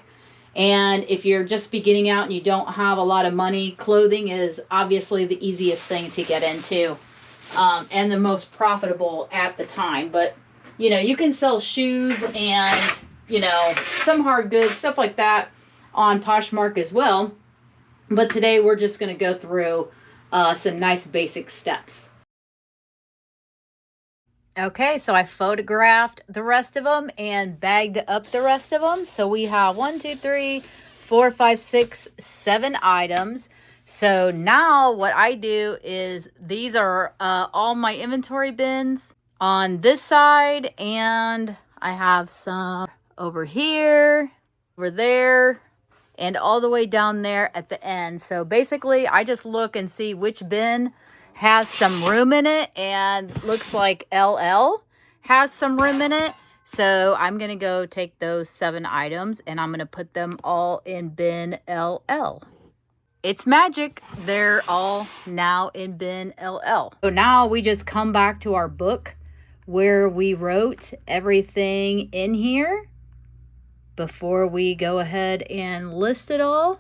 And if you're just beginning out and you don't have a lot of money, clothing is obviously the easiest thing to get into. And the most profitable at the time. But, you know, you can sell shoes and, you know, some hard goods, stuff like that on Poshmark as well. But today we're just going to go through some nice basic steps. Okay, so I photographed the rest of them and bagged up the rest of them. So we have 1, 2, 3, 4, 5, 6, 7 items. So now what I do is these are all my inventory bins on this side, and I have some over here, over there, and all the way down there at the end. So basically I just look and see which bin has some room in it, and looks like LL has some room in it. So I'm going to go take those 7 items and I'm going to put them all in bin LL. It's magic. They're all now in bin LL. So now we just come back to our book where we wrote everything in here before we go ahead and list it all.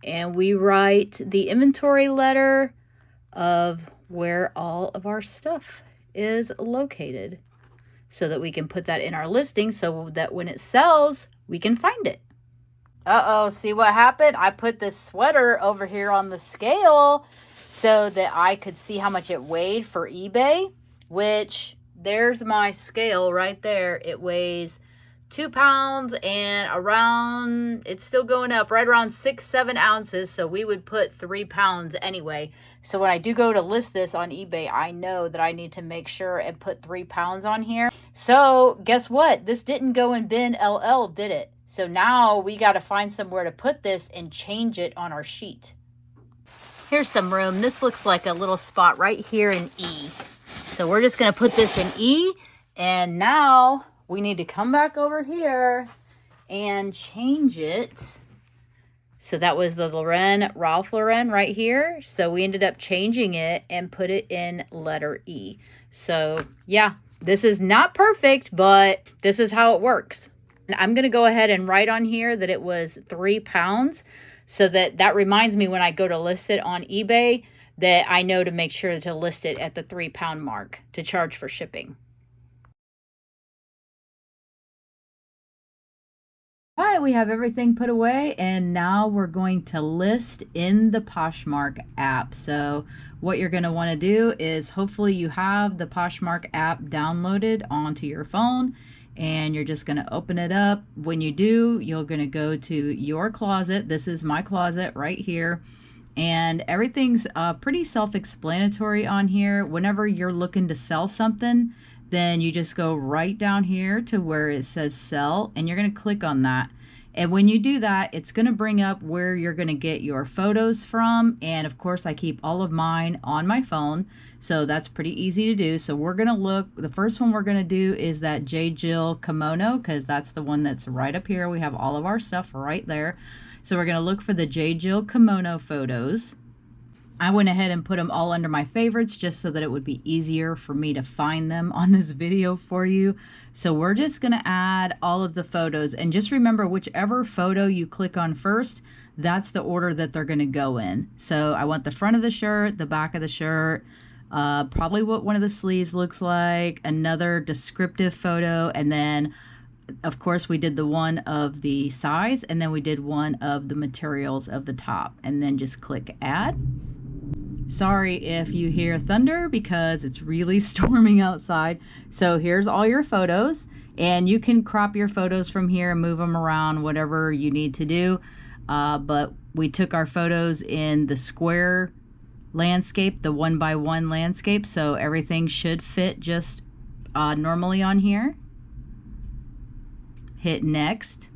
And we write the inventory letter of where all of our stuff is located so that we can put that in our listing so that when it sells, we can find it. Uh-oh, see what happened? I put this sweater over here on the scale so that I could see how much it weighed for eBay, which there's my scale right there. It weighs 2 pounds and around, it's still going up, right around 6-7 ounces. So we would put 3 pounds anyway. So when I do go to list this on eBay, I know that I need to make sure and put 3 pounds on here. So guess what? This didn't go in bin LL, did it? So now we got to find somewhere to put this and change it on our sheet. Here's some room. This looks like a little spot right here in E. So we're just going to put this in E. And now we need to come back over here and change it. So that was the Ralph Lauren right here. So we ended up changing it and put it in letter E. So yeah, this is not perfect, but this is how it works. And I'm going to go ahead and write on here that it was 3 pounds. So that reminds me when I go to list it on eBay that I know to make sure to list it at the 3 pound mark to charge for shipping. All right, we have everything put away, and now we're going to list in the Poshmark app. So what you're going to want to do is hopefully you have the Poshmark app downloaded onto your phone, and you're just going to open it up. When you do, you're going to go to your closet. This is my closet right here, and everything's pretty self-explanatory on here. Whenever you're looking to sell something, then you just go right down here to where it says sell, and you're going to click on that. And when you do that, it's going to bring up where you're going to get your photos from. And of course, I keep all of mine on my phone, so that's pretty easy to do. So we're going to look, the first one we're going to do is that J. Jill kimono, because that's the one that's right up here. We have all of our stuff right there. So we're going to look for the J. Jill kimono photos. I went ahead and put them all under my favorites just so that it would be easier for me to find them on this video for you. So we're just going to add all of the photos, and just remember whichever photo you click on first, that's the order that they're going to go in. So I want the front of the shirt, the back of the shirt, probably what one of the sleeves looks like, another descriptive photo, and then of course we did the one of the size, and then we did one of the materials of the top, and then just click add. Sorry if you hear thunder because it's really storming outside. So here's all your photos, and you can crop your photos from here, move them around, whatever you need to do. But we took our photos in the square landscape, the 1x1 landscape, so everything should fit just normally on here. Hit next.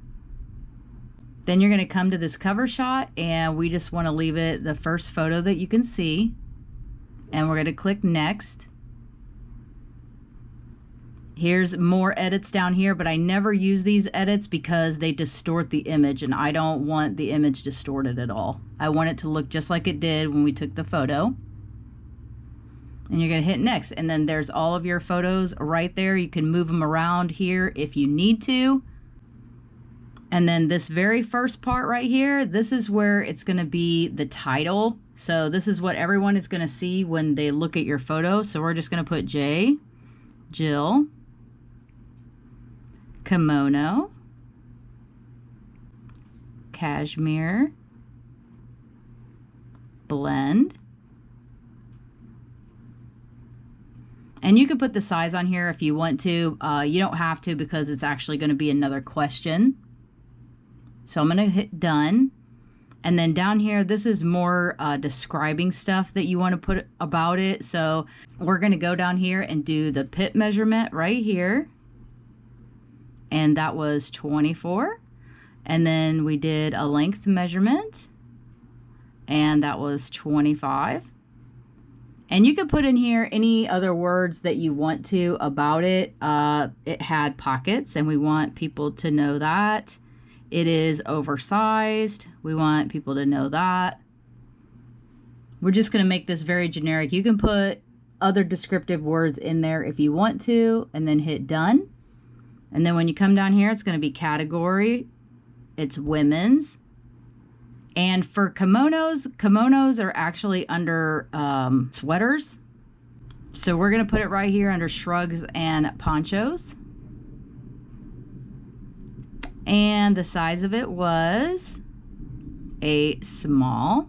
Then you're going to come to this cover shot, and we just want to leave it the first photo that you can see. And we're going to click next. Here's more edits down here, but I never use these edits because they distort the image, and I don't want the image distorted at all. I want it to look just like it did when we took the photo. And you're going to hit next, and then there's all of your photos right there. You can move them around here if you need to. And then this very first part right here, this is where it's going to be the title. So this is what everyone is going to see when they look at your photo. So we're just going to put J. Jill kimono cashmere blend. And you can put the size on here if you want to. You don't have to because it's actually going to be another question. So I'm going to hit done. And then down here, this is more describing stuff that you want to put about it. So we're going to go down here and do the pit measurement right here. And that was 24. And then we did a length measurement. And that was 25. And you could put in here any other words that you want to about it. It had pockets, and we want people to know that. It is oversized. We want people to know that. We're just going to make this very generic. You can put other descriptive words in there if you want to, and then hit done. And then when you come down here, it's going to be category. It's women's. And for kimonos are actually under sweaters. So we're going to put it right here under shrugs and ponchos. And the size of it was a small.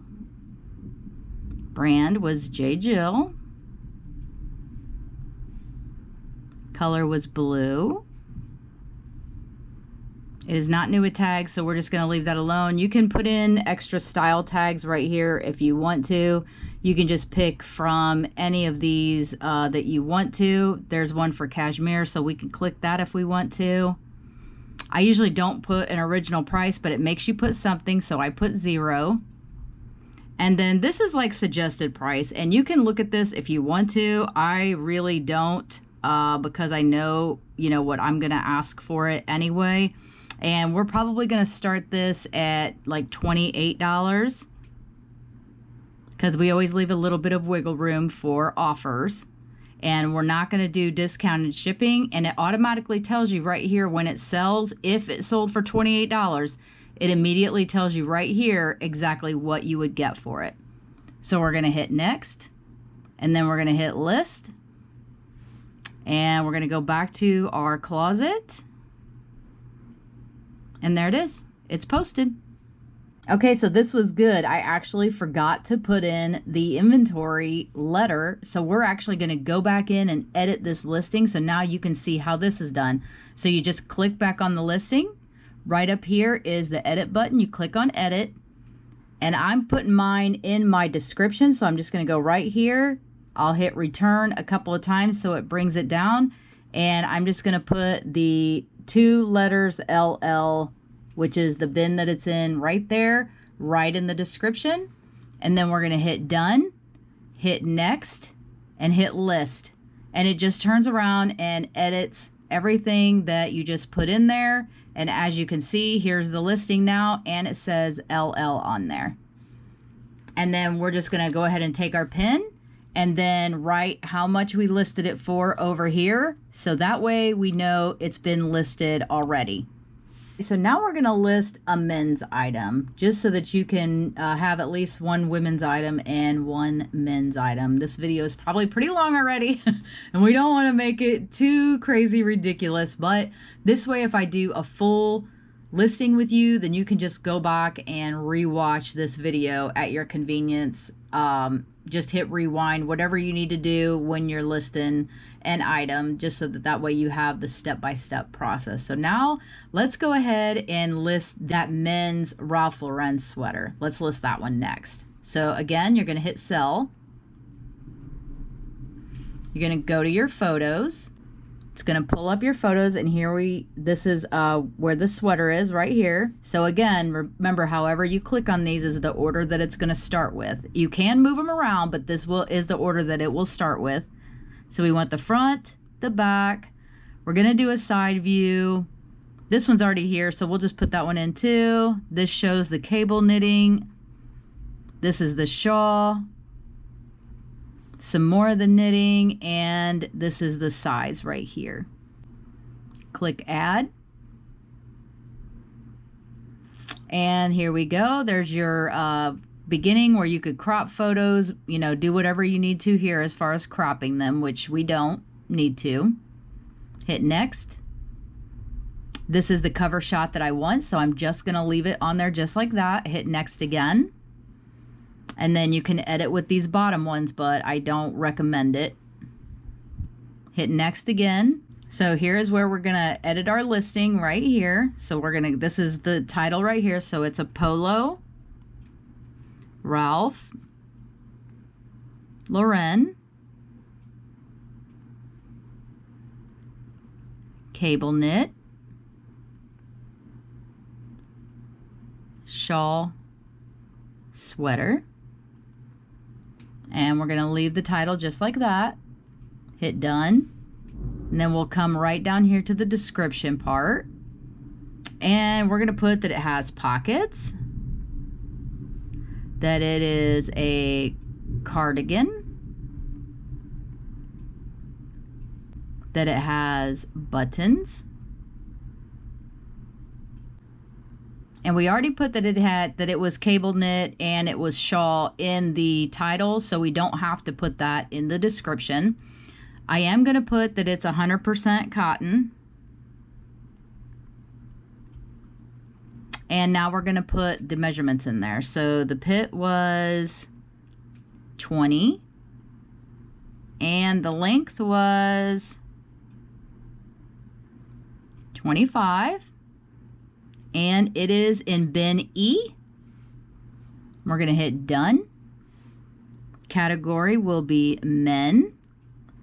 Brand was J. Jill. Color was blue. It is not new with tags, so we're just going to leave that alone. You can put in extra style tags right here if you want to. You can just pick from any of these that you want to. There's one for cashmere, so we can click that if we want to. I usually don't put an original price, but it makes you put something, so I put 0. And then this is like suggested price, and you can look at this if you want to. I really don't, because I know, you know, what I'm gonna ask for it anyway. And we're probably gonna start this at like $28, because we always leave a little bit of wiggle room for offers. And we're not going to do discounted shipping, and it automatically tells you right here when it sells. If it sold for $28, it immediately tells you right here exactly what you would get for it. So we're going to hit next, and then we're going to hit list, and we're going to go back to our closet, and there it is. It's posted. Okay, so this was good. I actually forgot to put in the inventory letter. So we're actually going to go back in and edit this listing. So now you can see how this is done. So you just click back on the listing. Right up here is the edit button. You click on edit. And I'm putting mine in my description. So I'm just going to go right here. I'll hit return a couple of times so it brings it down. And I'm just going to put the 2 letters LL, which is the bin that it's in, right there, right in the description. And then we're gonna hit done, hit next, and hit list. And it just turns around and edits everything that you just put in there. And as you can see, here's the listing now, and it says LL on there. And then we're just gonna go ahead and take our pin and then write how much we listed it for over here. So that way we know it's been listed already. So now we're going to list a men's item, just so that you can have at least 1 women's item and 1 men's item. This video is probably pretty long already, and we don't want to make it too crazy ridiculous. But this way, if I do a full listing with you, then you can just go back and rewatch this video at your convenience. Just hit rewind, whatever you need to do when you're listing an item, just so that that way you have the step-by-step process. So now let's go ahead and list that men's Ralph Lauren sweater. Let's list that one next. So again, you're going to hit sell. You're going to go to your photos. It's going to pull up your photos, and here this is where the sweater is, right here. So again, remember, however you click on these is the order that it's going to start with. You can move them around, but this is the order that it will start with. So we want the front, the back. We're going to do a side view. This one's already here, so we'll just put that one in too. This shows the cable knitting. This is the shawl. Some more of the knitting, and this is the size right here. Click add. And here we go. There's your beginning where you could crop photos, you know, do whatever you need to here as far as cropping them, which we don't need to. Hit next. This is the cover shot that I want, so I'm just going to leave it on there just like that. Hit next again. And then you can edit with these bottom ones, but I don't recommend it. Hit next again. So here is where we're gonna edit our listing right here. So this is the title right here. So it's a polo, Ralph Lauren, cable knit, shawl, sweater. And we're going to leave the title just like that. Hit done. And then we'll come right down here to the description part. And we're going to put that it has pockets, that it is a cardigan, that it has buttons. And we already put that it was cable knit and it was shawl in the title, so we don't have to put that in the description. I am going to put that it's 100% cotton. And now we're going to put the measurements in there. So the pit was 20 and the length was 25. And it is in bin E. We're going to hit done. Category will be men,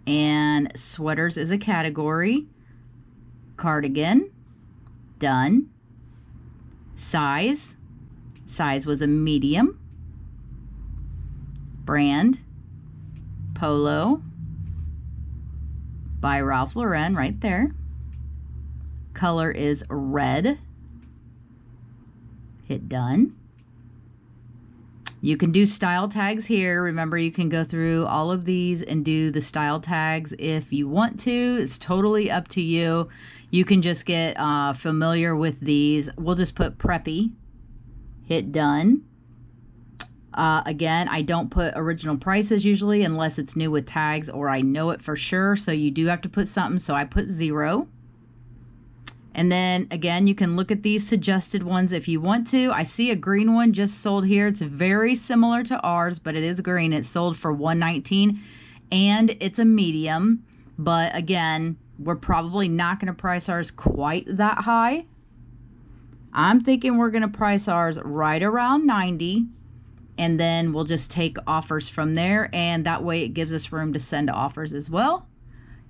and sweaters is a category. Cardigan, done. Size was a medium. Brand, Polo, by Ralph Lauren right there. Color is red. Hit done. You can do style tags here. Remember, you can go through all of these and do the style tags if you want to. It's totally up to you. You can just get familiar with these. We'll just put preppy. Hit done. Again, I don't put original prices usually unless it's new with tags or I know it for sure. So you do have to put something. So I put 0. And then again, you can look at these suggested ones if you want to. I see a green one just sold here. It's very similar to ours, but it is green. It's sold for $119 and it's a medium. But again, we're probably not going to price ours quite that high. I'm thinking we're going to price ours right around $90, and then we'll just take offers from there, and that way it gives us room to send offers as well.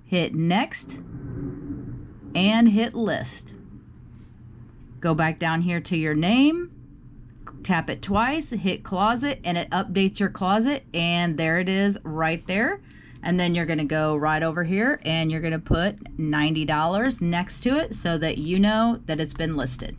Hit next and hit list. Go back down here to your name, tap it twice, hit closet, and it updates your closet, and there it is right there. And then you're going to go right over here and you're going to put $90 next to it so that you know that it's been listed.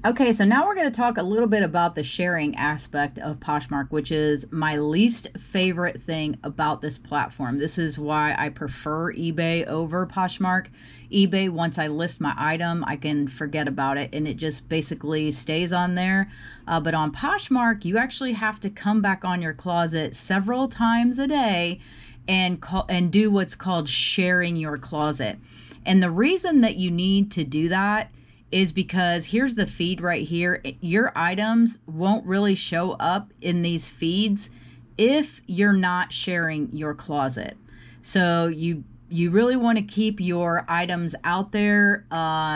Okay, so now we're going to talk a little bit about the sharing aspect of Poshmark, which is my least favorite thing about this platform. This is why I prefer eBay over Poshmark. eBay, once I list my item, I can forget about it and it just basically stays on there. But on Poshmark, you actually have to come back on your closet several times a day and do what's called sharing your closet. And the reason that you need to do that is because here's the feed right here. Your items won't really show up in these feeds if you're not sharing your closet. So you really want to keep your items out there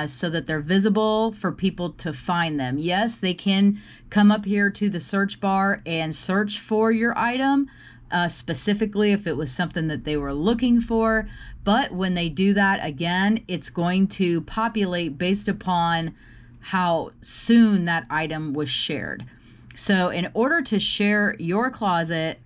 so that they're visible for people to find them. Yes, they can come up here to the search bar and search for your item, specifically if it was something that they were looking for. But when they do that, again, it's going to populate based upon how soon that item was shared. So in order to share your closet,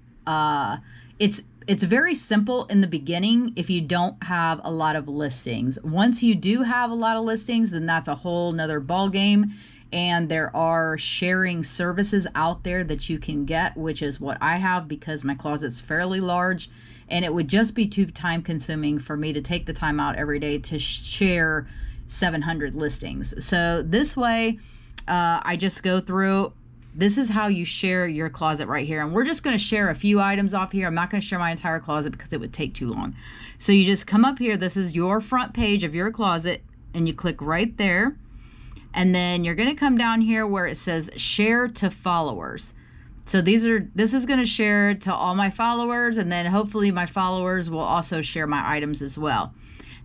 it's very simple in the beginning if you don't have a lot of listings. Once you do have a lot of listings, then that's a whole nother ball game. And there are sharing services out there that you can get, which is what I have because my closet's fairly large, and it would just be too time consuming for me to take the time out every day to share 700 listings. So this way, I just go through. This is how you share your closet right here. And we're just going to share a few items off here. I'm not going to share my entire closet because it would take too long. So you just come up here. This is your front page of your closet, and you click right there. And then you're going to come down here where it says share to followers. So this is going to share to all my followers, and then hopefully my followers will also share my items as well.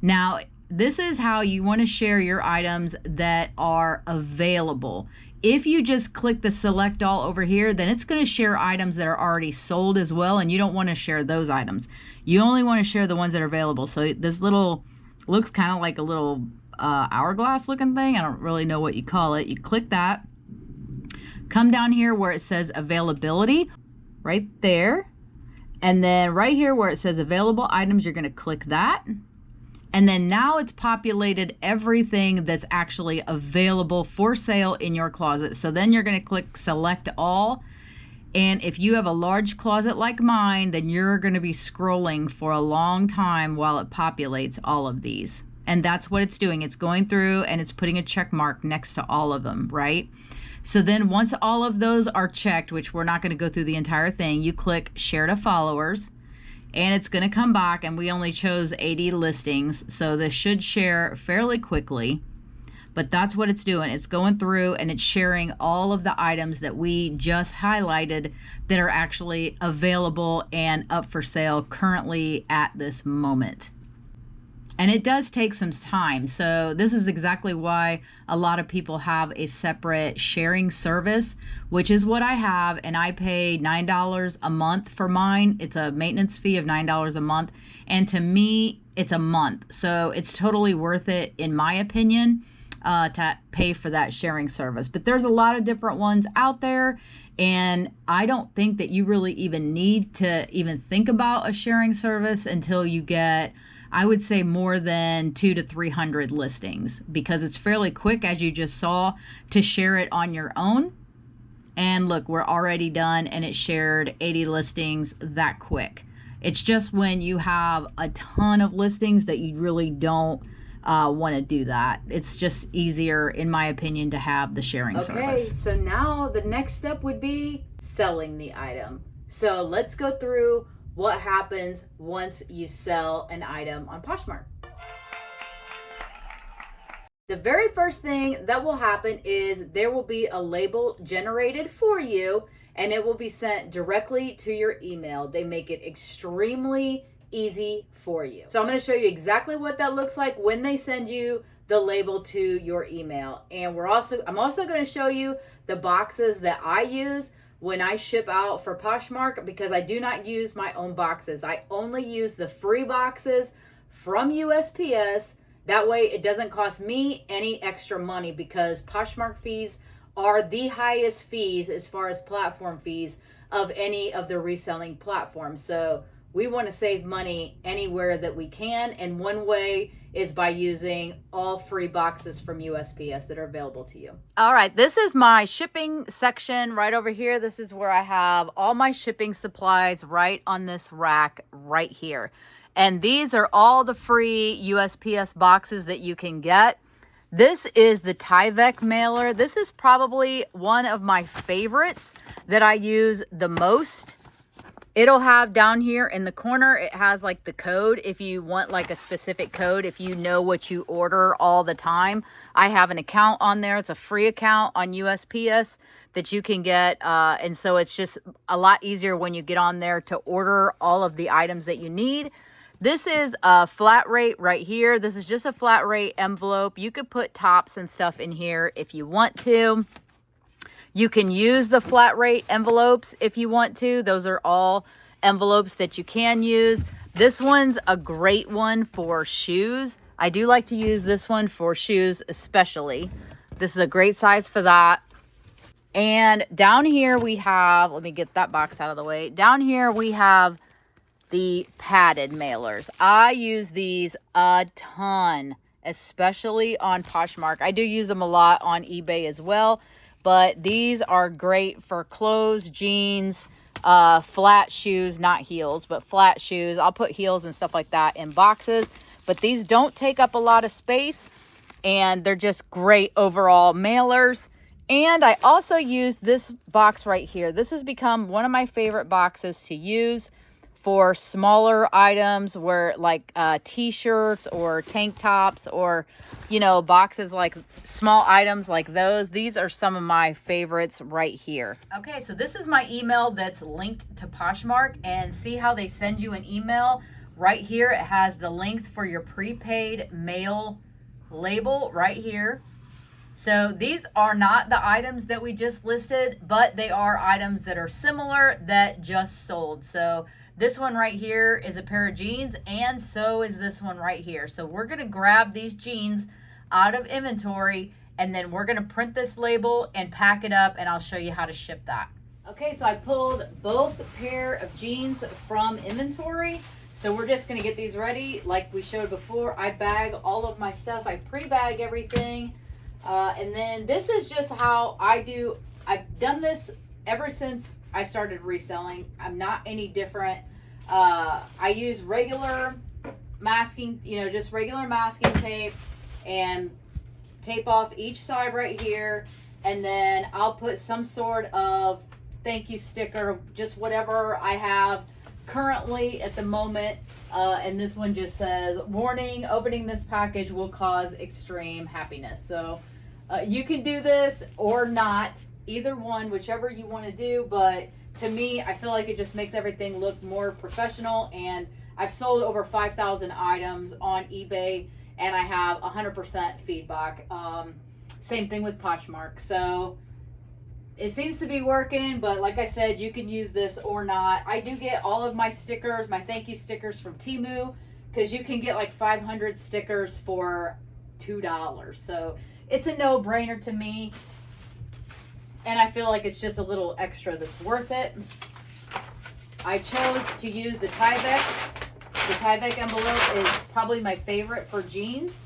Now, this is how you want to share your items that are available. If you just click the select all over here, then it's going to share items that are already sold as well, and you don't want to share those items. You only want to share the ones that are available. So this little looks kind of like a little hourglass looking thing. I don't really know what you call it. You click that, come down here where it says availability right there, and then right here where it says available items, you're going to click that, and then now it's populated everything that's actually available for sale in your closet. So then you're going to click select all, and if you have a large closet like mine, then you're going to be scrolling for a long time while it populates all of these. And that's what it's doing. It's going through and it's putting a check mark next to all of them, right? So then once all of those are checked, which we're not going to go through the entire thing, you click share to followers, and it's going to come back, and we only chose 80 listings. So this should share fairly quickly, but that's what it's doing. It's going through and it's sharing all of the items that we just highlighted that are actually available and up for sale currently at this moment. And it does take some time. So this is exactly why a lot of people have a separate sharing service, which is what I have. And I pay $9 a month for mine. It's a maintenance fee of $9 a month. And to me, it's a month. So it's totally worth it, in my opinion, to pay for that sharing service. But there's a lot of different ones out there, and I don't think that you really even need to even think about a sharing service until you get, I would say, more than 200 to 300 listings, because it's fairly quick, as you just saw, to share it on your own. And look, we're already done, and it shared 80 listings that quick. It's just when you have a ton of listings that you really don't want to do that. It's just easier, in my opinion, to have the sharing service. Okay, so now the next step would be selling the item. So let's go through what happens once you sell an item on Poshmark. The very first thing that will happen is there will be a label generated for you, and it will be sent directly to your email. They make it extremely easy for you. So I'm going to show you exactly what that looks like when they send you the label to your email. And I'm also going to show you the boxes that I use when I ship out for Poshmark, because I do not use my own boxes. I only use the free boxes from USPS. That way it doesn't cost me any extra money, because Poshmark fees are the highest fees as far as platform fees of any of the reselling platforms. So we want to save money anywhere that we can, and one way is by using all free boxes from USPS that are available to you. All right, this is my shipping section right over here. This is where I have all my shipping supplies right on this rack right here. And these are all the free USPS boxes that you can get. This is the Tyvek mailer. This is probably one of my favorites that I use the most. It'll have down here in the corner, it has like the code if you want like a specific code, if you know what you order all the time. I have an account on there. It's a free account on USPS that you can get. And so it's just a lot easier when you get on there to order all of the items that you need. This is a flat rate right here. This is just a flat rate envelope. You could put tops and stuff in here if you want to. You can use the flat rate envelopes if you want to. Those are all envelopes that you can use. This one's a great one for shoes. I do like to use this one for shoes especially. This is a great size for that. And down here we have, let me get that box out of the way. Down here we have the padded mailers. I use these a ton, especially on Poshmark. I do use them a lot on eBay as well, but these are great for clothes, jeans, flat shoes, not heels, but flat shoes. I'll put heels and stuff like that in boxes, but these don't take up a lot of space, and they're just great overall mailers. And I also use this box right here. This has become one of my favorite boxes to use for smaller items, where like t-shirts or tank tops, or boxes like small items like those. These are some of my favorites right here. Okay, so this is my email that's linked to Poshmark, and see how they send you an email right here. It has the link for your prepaid mail label right here. So these are not the items that we just listed, but they are items that are similar that just sold. So this one right here is a pair of jeans, and so is this one right here. So we're going to grab these jeans out of inventory, and then we're going to print this label and pack it up, and I'll show you how to ship that. Okay, so I pulled both pair of jeans from inventory. So we're just going to get these ready like we showed before. I bag all of my stuff. I pre-bag everything. And then this is just how I do. I've done this ever since I started reselling. I'm not any different. I use regular masking, just regular masking tape, and tape off each side right here. And then I'll put some sort of thank you sticker, just whatever I have currently at the moment. And this one just says, warning, opening this package will cause extreme happiness. So you can do this or not, either one, whichever you want to do. But to me, I feel like it just makes everything look more professional. And I've sold over 5,000 items on eBay, and I have 100% feedback. Same thing with Poshmark. So it seems to be working, but like I said, you can use this or not. I do get all of my stickers, my thank you stickers, from Temu, because you can get like 500 stickers for $2. So it's a no-brainer to me. And I feel like it's just a little extra that's worth it. I chose to use the Tyvek. The Tyvek envelope is probably my favorite for jeans.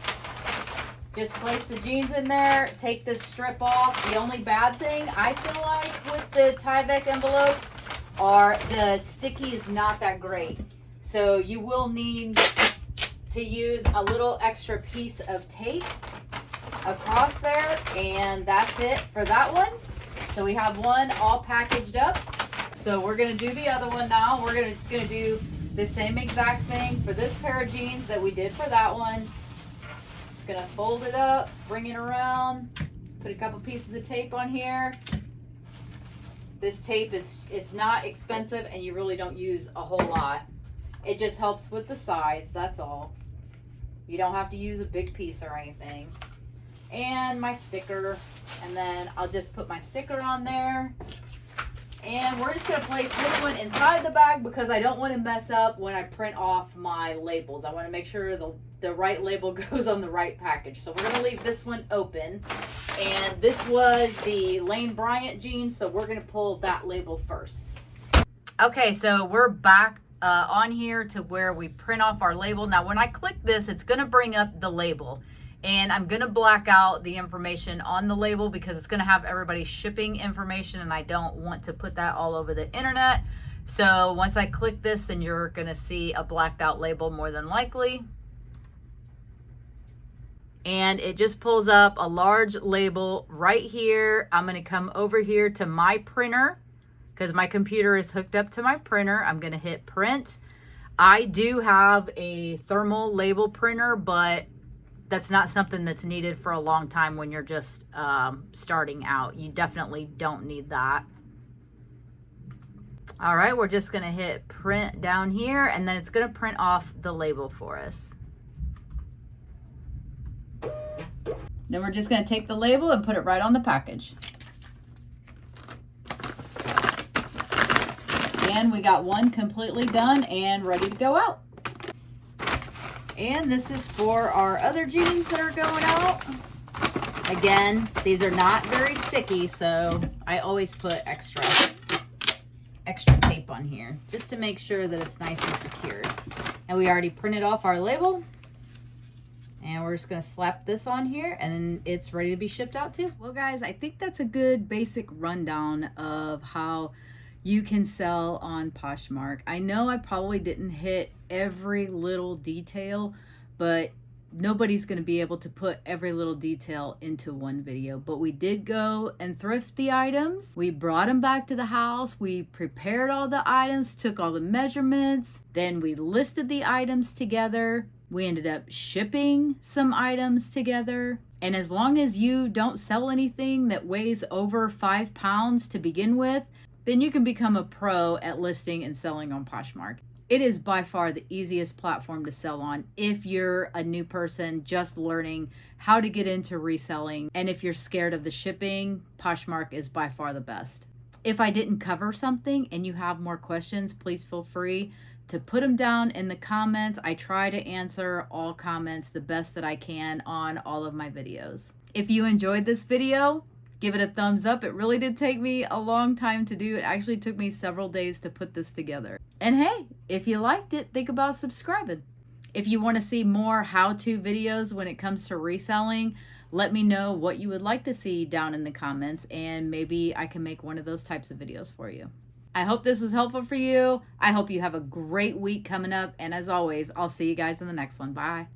Just place the jeans in there, take this strip off. The only bad thing I feel like with the Tyvek envelopes are the sticky is not that great. So you will need to use a little extra piece of tape across there, and that's it for that one. So we have one all packaged up. So we're gonna do the other one now. We're just gonna do the same exact thing for this pair of jeans that we did for that one. Just gonna fold it up, bring it around, put a couple pieces of tape on here. This tape it's not expensive and you really don't use a whole lot. It just helps with the sides, that's all. You don't have to use a big piece or anything. And my sticker, and then I'll just put my sticker on there. And we're just gonna place this one inside the bag because I don't want to mess up when I print off my labels. I want to make sure the right label goes on the right package. So we're gonna leave this one open. And this was the Lane Bryant jeans, so we're gonna pull that label first. Okay, so we're back on here to where we print off our label. Now when I click this, it's gonna bring up the label. And I'm gonna black out the information on the label because it's gonna have everybody's shipping information and I don't want to put that all over the internet. So once I click this, then you're gonna see a blacked out label more than likely. And it just pulls up a large label right here. I'm gonna come over here to my printer because my computer is hooked up to my printer. I'm gonna hit print. I do have a thermal label printer, but that's not something that's needed for a long time when you're just starting out. You definitely don't need that. All right, we're just gonna hit print down here and then it's gonna print off the label for us. Then we're just gonna take the label and put it right on the package. And we got one completely done and ready to go out. And this is for our other jeans that are going out. Again, these are not very sticky, so I always put extra tape on here just to make sure that it's nice and secure. And we already printed off our label. And we're just gonna slap this on here and it's ready to be shipped out too. Well guys, I think that's a good basic rundown of how you can sell on Poshmark. I know I probably didn't hit every little detail, but nobody's going to be able to put every little detail into one video. But we did go and thrift the items. We brought them back to the house. We prepared all the items, took all the measurements. Then we listed the items together. We ended up shipping some items together. And as long as you don't sell anything that weighs over 5 pounds to begin with, then you can become a pro at listing and selling on Poshmark. It is by far the easiest platform to sell on if you're a new person just learning how to get into reselling. And if you're scared of the shipping, Poshmark is by far the best. If I didn't cover something and you have more questions, please feel free to put them down in the comments. I try to answer all comments the best that I can on all of my videos. If you enjoyed this video, give it a thumbs up. It really did take me a long time to do. It actually took me several days to put this together. And hey, if you liked it, think about subscribing. If you want to see more how-to videos when it comes to reselling, let me know what you would like to see down in the comments and maybe I can make one of those types of videos for you. I hope this was helpful for you. I hope you have a great week coming up. And as always, I'll see you guys in the next one. Bye.